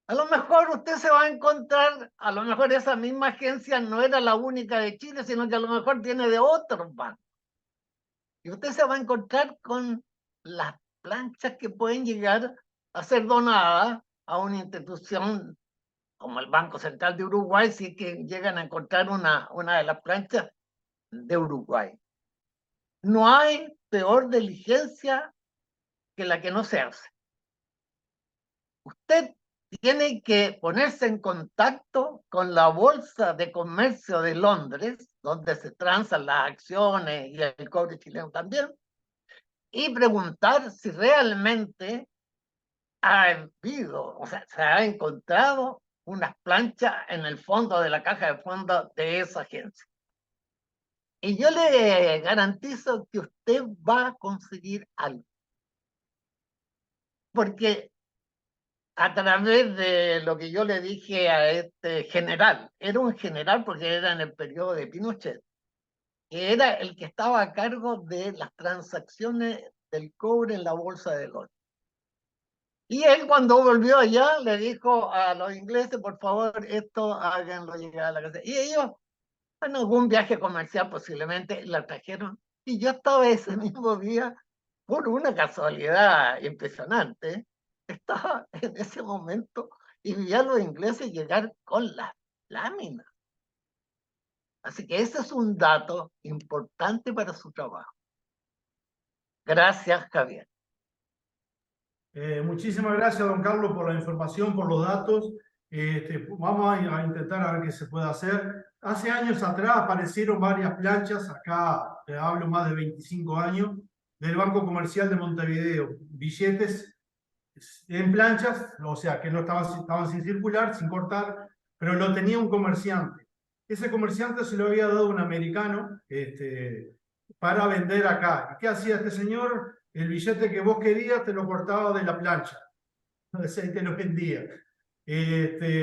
a lo mejor usted se va a encontrar, a lo mejor esa misma agencia no era la única de Chile, sino que a lo mejor tiene de otros bancos. Y usted se va a encontrar con las planchas que pueden llegar a ser donadas a una institución como el Banco Central de Uruguay, si es que llegan a encontrar una de las planchas de Uruguay. No hay peor diligencia que la que no se hace. Usted tiene que ponerse en contacto con la Bolsa de Comercio de Londres, donde se transan las acciones y el cobre chileno también, y preguntar si realmente ha habido, o sea, se ha encontrado unas planchas en el fondo de la caja de fondos de esa agencia. Y yo le garantizo que usted va a conseguir algo. Porque a través de lo que yo le dije a este general, era un general porque era en el periodo de Pinochet, que era el que estaba a cargo de las transacciones del cobre en la bolsa de Londres. Y él cuando volvió allá le dijo a los ingleses, por favor, esto háganlo llegar a la casa. Y ellos, en algún viaje comercial posiblemente, la trajeron. Y yo estaba ese mismo día, por una casualidad impresionante, estaba en ese momento y vi a los ingleses llegar con las láminas. Así que ese es un dato importante para su trabajo. Gracias, Javier. Muchísimas gracias, don Carlos, por la información, por los datos. Vamos a intentar a ver qué se puede hacer. Hace años atrás aparecieron varias planchas, acá te hablo más de 25 años, del Banco Comercial de Montevideo. Billetes en planchas, o sea, que no estaban sin circular, sin cortar, pero lo tenía un comerciante. Ese comerciante se lo había dado a un americano para vender acá. ¿Y qué hacía este señor? El billete que vos querías te lo cortaba de la plancha. O sea, y te lo vendía.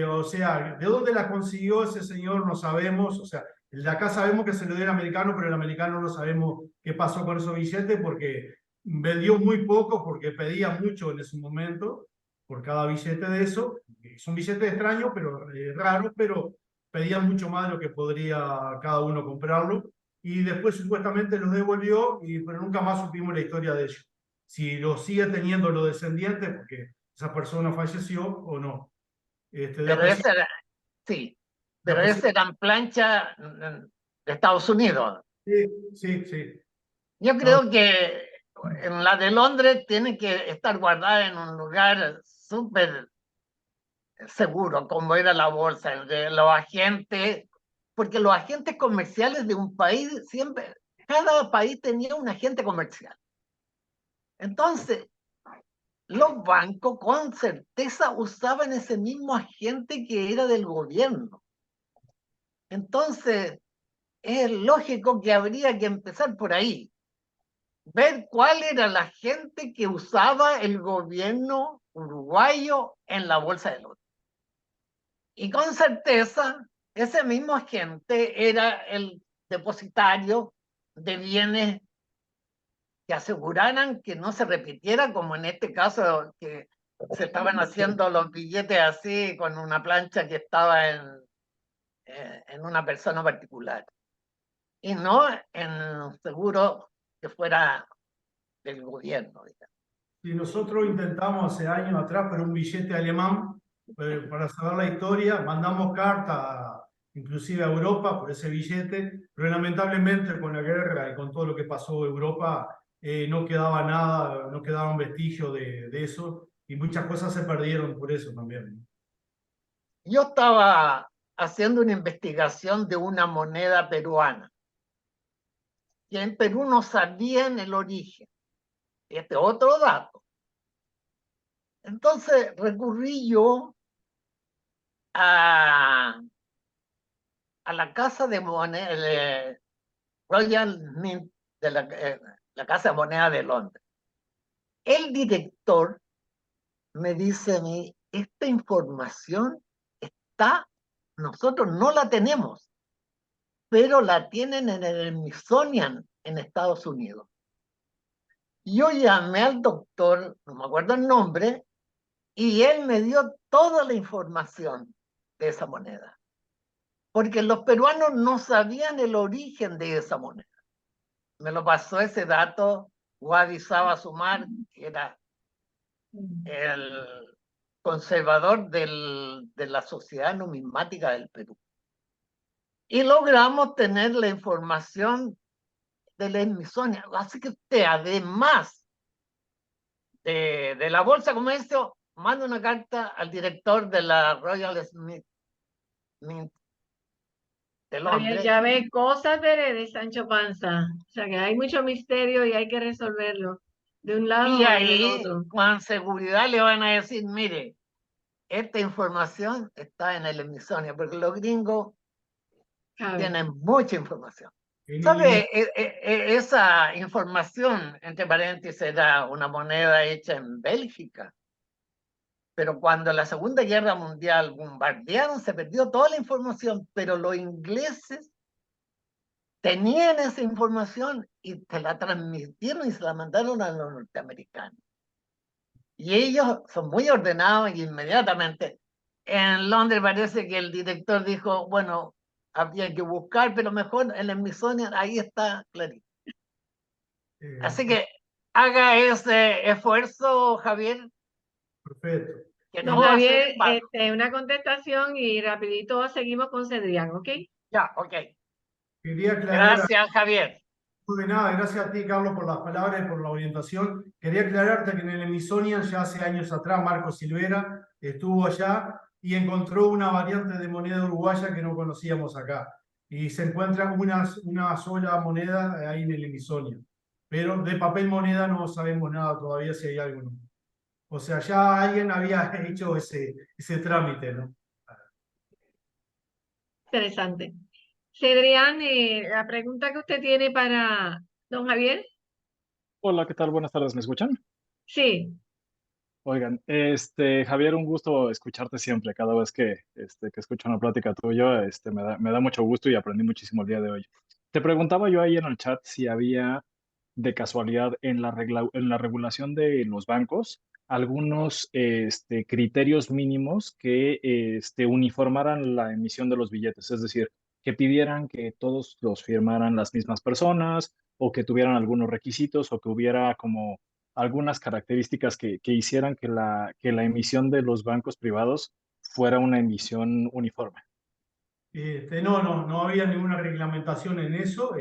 O sea, ¿de dónde la consiguió ese señor? No sabemos. O sea, el de acá sabemos que se lo dio el americano, pero el americano no sabemos qué pasó con esos billetes porque vendió muy poco, porque pedía mucho en ese momento por cada billete de eso. Son billetes extraños, pero raros, pero pedían mucho más de lo que podría cada uno comprarlo. Y después supuestamente los devolvió, pero nunca más supimos la historia de ellos. Si lo sigue teniendo los descendientes, porque esa persona falleció o no. Pero esa era, sí, pero esa eran planchas de Estados Unidos. Sí, sí, sí. Yo creo que en la de Londres tiene que estar guardada en un lugar súper seguro, como era la bolsa de los agentes, porque los agentes comerciales de un país siempre, cada país tenía un agente comercial. Entonces, los bancos con certeza usaban ese mismo agente que era del gobierno. Entonces, es lógico que habría que empezar por ahí. Ver cuál era la gente que usaba el gobierno uruguayo en la Bolsa de Londres. Y con certeza, ese mismo agente era el depositario de bienes que aseguraran que no se repitiera, como en este caso, que se estaban haciendo los billetes así con una plancha que estaba en una persona particular, y no en un seguro que fuera del gobierno, digamos. Y nosotros intentamos hace años atrás, pero un billete alemán, para saber la historia, mandamos carta inclusive a Europa por ese billete, pero lamentablemente con la guerra y con todo lo que pasó en Europa, no quedaba nada, no quedaba un vestigio de eso, y muchas cosas se perdieron por eso también. Yo estaba haciendo una investigación de una moneda peruana, que en Perú no sabían el origen. Este otro dato. Entonces recurrí yo a la casa de moneda, Royal Mint, de la Casa de Moneda de Londres. El director me dice a mí, esta información está, nosotros no la tenemos, pero la tienen en el Smithsonian en Estados Unidos. Yo llamé al doctor, no me acuerdo el nombre, y él me dio toda la información de esa moneda, porque los peruanos no sabían el origen de esa moneda. Me lo pasó ese dato Wadi Saba Sumar, que era el conservador de la Sociedad Numismática del Perú. Y logramos tener la información de la Smithsonian. Así que usted, además de la Bolsa de Comercio, manda una carta al director de la Royal Smith Mint de Londres. Ya ve, cosas de Sancho Panza. O sea que hay mucho misterio y hay que resolverlo de un lado Y o del ahí, otro. con seguridad, le van a decir, mire, esta información está en el Smithsonian, porque los gringos tienen mucha información. ¿Sabe? Esa información, entre paréntesis, era una moneda hecha en Bélgica. Pero cuando la Segunda Guerra Mundial bombardearon, se perdió toda la información, pero los ingleses tenían esa información y se la transmitieron y se la mandaron a los norteamericanos. Y ellos son muy ordenados y inmediatamente. En Londres parece que el director dijo, bueno, había que buscar, pero mejor en el Smithsonian, ahí está clarito. Así que haga ese esfuerzo, Javier. Perfecto. Que Don no va a Javier, ser una contestación y rapidito seguimos con Cedrián, ¿ok? Ya, ok. Quería aclarar. Gracias, Javier. No de nada, gracias a ti, Carlos, por las palabras y por la orientación. Quería aclararte que en el Smithsonian ya hace años atrás, Marco Silvera estuvo allá y encontró una variante de moneda uruguaya que no conocíamos acá. Y se encuentra una sola moneda ahí en el Smithsonian. Pero de papel moneda no sabemos nada todavía si hay algo. O sea, ya alguien había hecho ese trámite, ¿no? Interesante. Cedrián, la pregunta que usted tiene para don Javier. Hola, ¿qué tal? Buenas tardes, ¿me escuchan? Sí. Oigan, Javier, un gusto escucharte siempre. Cada vez que escucho una plática tuya, me da mucho gusto y aprendí muchísimo el día de hoy. Te preguntaba yo ahí en el chat si había, de casualidad, en en la regulación de los bancos, algunos criterios mínimos que uniformaran la emisión de los billetes, es decir, que pidieran que todos los firmaran las mismas personas o que tuvieran algunos requisitos o que hubiera como algunas características que hicieran que la emisión de los bancos privados fuera una emisión uniforme. No había ninguna reglamentación en eso.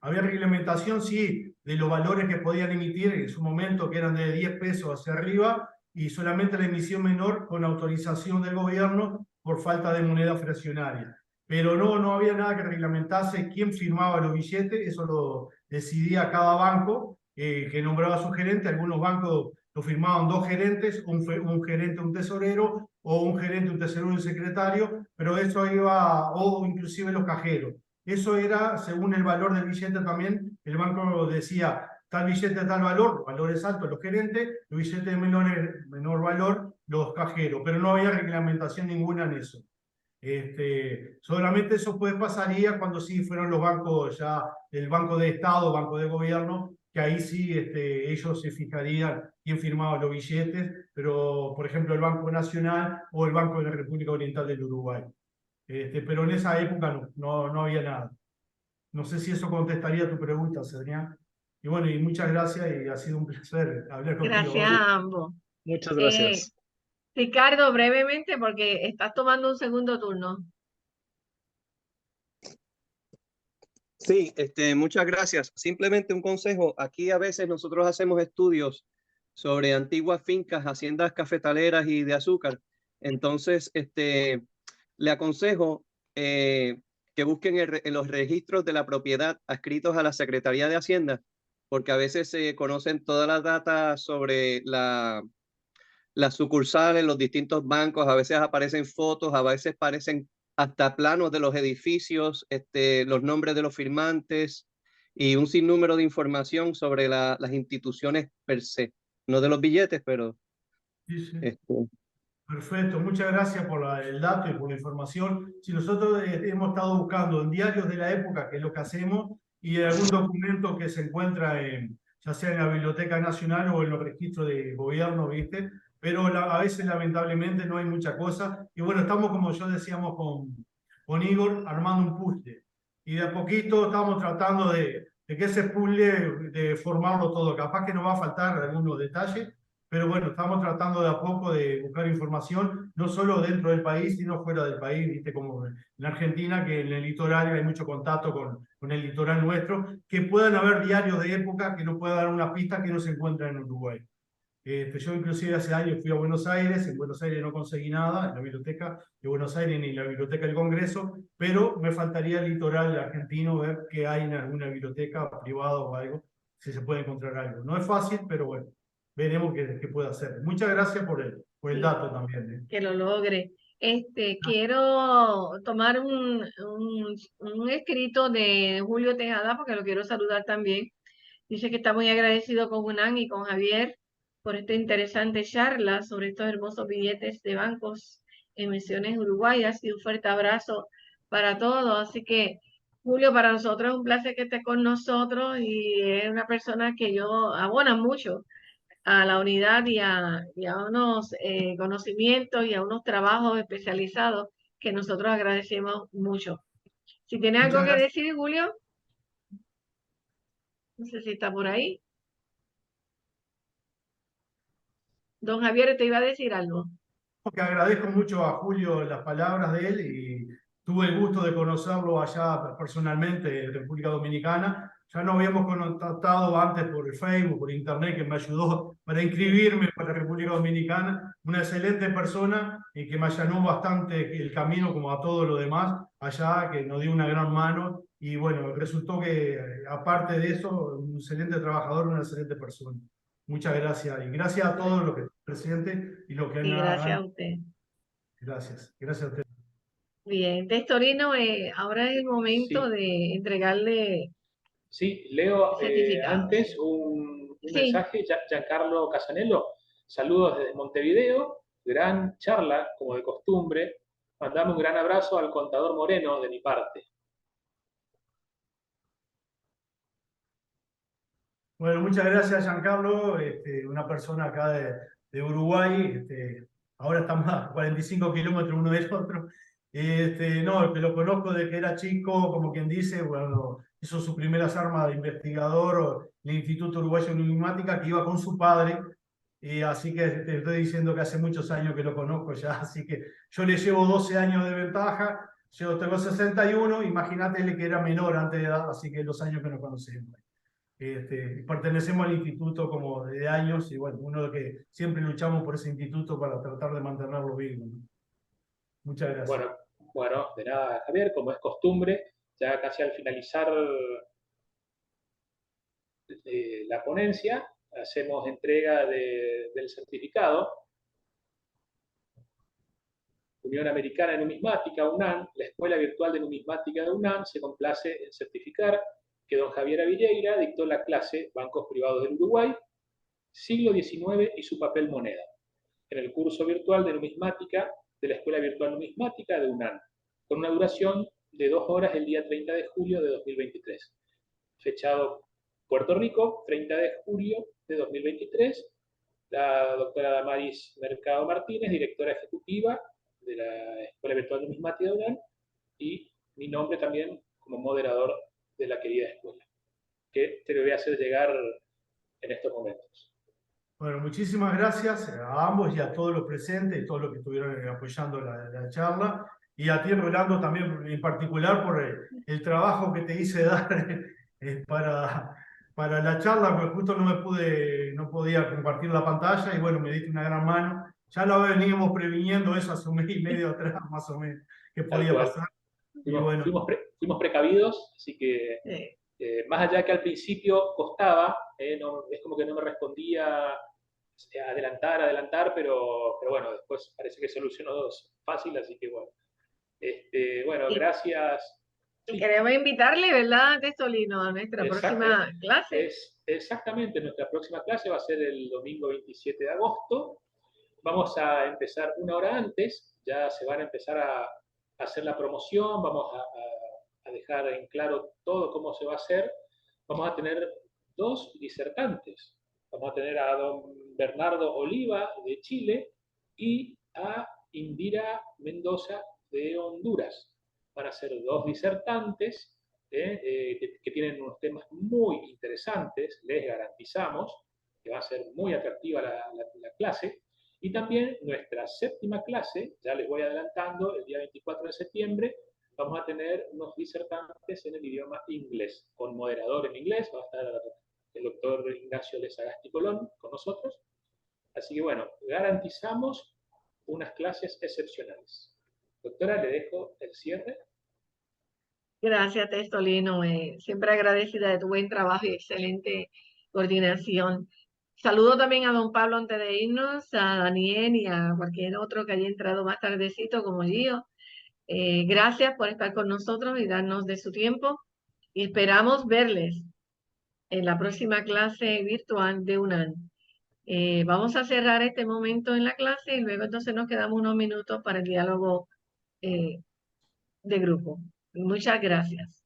Había reglamentación, sí, de los valores que podían emitir en su momento, que eran de 10 pesos hacia arriba, y solamente la emisión menor con autorización del gobierno por falta de moneda fraccionaria. Pero no había nada que reglamentase quién firmaba los billetes, eso lo decidía cada banco, que nombraba a su gerente. Algunos bancos lo firmaban dos gerentes, un gerente, un tesorero, o un gerente, un tesorero y un secretario, pero eso iba, o inclusive los cajeros. Eso era según el valor del billete también. El banco decía, tal billete de tal valor, valores altos los gerentes, los billetes de menor valor, los cajeros, pero no había reglamentación ninguna en eso. Solamente eso pasaría cuando sí fueron los bancos ya, el banco de Estado, banco de gobierno, que ahí sí ellos se fijarían quién firmaba los billetes, pero por ejemplo el Banco Nacional o el Banco de la República Oriental del Uruguay. Pero en esa época no había nada. No sé si eso contestaría tu pregunta, Adrián. Y bueno, y muchas gracias y ha sido un placer hablar contigo. Gracias a ambos. Muchas gracias. Ricardo, brevemente, porque estás tomando un segundo turno. Sí, muchas gracias. Simplemente un consejo. Aquí a veces nosotros hacemos estudios sobre antiguas fincas, haciendas cafetaleras y de azúcar. Entonces, le aconsejo que busquen en los registros de la propiedad adscritos a la Secretaría de Hacienda, porque a veces se conocen todas las datas sobre las sucursales, los distintos bancos, a veces aparecen fotos, a veces aparecen hasta planos de los edificios, los nombres de los firmantes y un sinnúmero de información sobre las instituciones per se, no de los billetes, pero... Sí, sí. Perfecto, muchas gracias por el dato y por la información. Si nosotros hemos estado buscando en diarios de la época, que es lo que hacemos, y en algún documento que se encuentra ya sea en la Biblioteca Nacional o en los registros de gobierno, ¿viste? Pero a veces lamentablemente no hay mucha cosa. Y bueno, estamos, como yo decíamos con Igor, armando un puzzle. Y de a poquito estamos tratando de que ese puzzle, de formarlo todo. Capaz que nos va a faltar algunos detalles, pero bueno, estamos tratando de a poco de buscar información, no solo dentro del país, sino fuera del país, ¿viste? Como en Argentina, que en el litoral hay mucho contacto con el litoral nuestro, que puedan haber diarios de época que nos puedan dar una pista que no se encuentra en Uruguay. Yo inclusive hace años fui a Buenos Aires, en Buenos Aires no conseguí nada, en la biblioteca de Buenos Aires ni en la biblioteca del Congreso, pero me faltaría el litoral argentino, ver qué hay en alguna biblioteca privada o algo, si se puede encontrar algo. No es fácil, pero bueno, veremos qué puede hacer. Muchas gracias por el dato también. Que lo logre. Quiero tomar un escrito de Julio Tejada, porque lo quiero saludar también. Dice que está muy agradecido con UNAM y con Javier por esta interesante charla sobre estos hermosos billetes de bancos en Misiones Uruguay. Así un fuerte abrazo para todos. Así que, Julio, para nosotros es un placer que esté con nosotros y es una persona que yo abona mucho a la unidad y a unos conocimientos y a unos trabajos especializados que nosotros agradecemos mucho. Si tiene algo que decir, Julio, no sé si está por ahí. Don Javier, te iba a decir algo. Que agradezco mucho a Julio las palabras de él y tuve el gusto de conocerlo allá personalmente en República Dominicana. Ya nos habíamos contactado antes por el Facebook, por internet, que me ayudó para inscribirme para República Dominicana. Una excelente persona y que me allanó bastante el camino, como a todo lo demás, allá, que nos dio una gran mano. Y bueno, resultó que, aparte de eso, un excelente trabajador, una excelente persona. Muchas gracias. Y gracias a todos los que están presentes y los que Y han... gracias a usted. Gracias a usted. Bien, Testorino, ahora es el momento de entregarle... Sí, leo antes un Sí. mensaje, Giancarlo Casanello. Saludos desde Montevideo, gran charla, como de costumbre. Mandame un gran abrazo al contador Moreno de mi parte. Bueno, muchas gracias, Giancarlo, una persona acá de Uruguay. Ahora estamos a 45 kilómetros uno del otro. No, que lo conozco desde que era chico, como quien dice, bueno, hizo sus primeras armas de investigador en el Instituto Uruguayo de Numismática, que iba con su padre. Así que te estoy diciendo que hace muchos años que lo conozco ya, así que yo le llevo 12 años de ventaja, yo tengo 61, imagínate que era menor antes de edad, así que los años que nos conocemos. Pertenecemos al instituto como de años y bueno, uno de que siempre luchamos por ese instituto para tratar de mantenerlo vivo, ¿no? Muchas gracias. Bueno, de nada, Javier, como es costumbre, ya casi al finalizar la ponencia, hacemos entrega del certificado. Unión Americana de Numismática, UNAM, la Escuela Virtual de Numismática de UNAM, se complace en certificar que don Javier Avilleira dictó la clase Bancos Privados del Uruguay, siglo XIX y su papel moneda, en el curso virtual de numismática de la Escuela Virtual Numismática de UNAM, con una duración de 2 horas el día 30 de julio de 2023, fechado Puerto Rico, 30 de julio de 2023. La doctora Damaris Mercado Martínez, directora ejecutiva de la Escuela Virtual de Numismática de UNAM, y mi nombre también como moderador de la querida escuela, que te lo voy a hacer llegar en estos momentos. Bueno, muchísimas gracias a ambos y a todos los presentes y todos los que estuvieron apoyando la charla. Y a ti, Rolando, también en particular por el trabajo que te hice dar para la charla, porque justo no podía compartir la pantalla y bueno, me diste una gran mano. Ya lo veníamos previniendo eso hace un mes y medio atrás, más o menos, que podía pasar. Y bueno, Fuimos precavidos, así que más allá que al principio costaba, es como que no me respondía adelantar, pero bueno, después parece que solucionó fácil, así que bueno. Bueno, gracias. Y queremos invitarle, ¿verdad, Testolino, a nuestra próxima clase? Exactamente, nuestra próxima clase va a ser el domingo 27 de agosto. Vamos a empezar una hora antes, ya se van a empezar a hacer la promoción, vamos a dejar en claro todo cómo se va a hacer. Vamos a tener 2 disertantes. Vamos a tener a don Bernardo Oliva de Chile y a Indira Mendoza de Honduras. Van a ser 2 disertantes que tienen unos temas muy interesantes, les garantizamos que va a ser muy atractiva la clase. Y también nuestra 7ª clase, ya les voy adelantando, el día 24 de septiembre, vamos a tener unos disertantes en el idioma inglés, con moderador en inglés, va a estar el doctor Ignacio Lezagasti Colón con nosotros. Así que bueno, garantizamos unas clases excepcionales. Doctora, le dejo el cierre. Gracias, Testolino. Siempre agradecida de tu buen trabajo y excelente coordinación. Saludo también a don Pablo antes de irnos, a Daniel y a cualquier otro que haya entrado más tardecito como Gio. Gracias por estar con nosotros y darnos de su tiempo. Y esperamos verles en la próxima clase virtual de UNAM. Vamos a cerrar este momento en la clase y luego entonces nos quedamos unos minutos para el diálogo de grupo. Muchas gracias.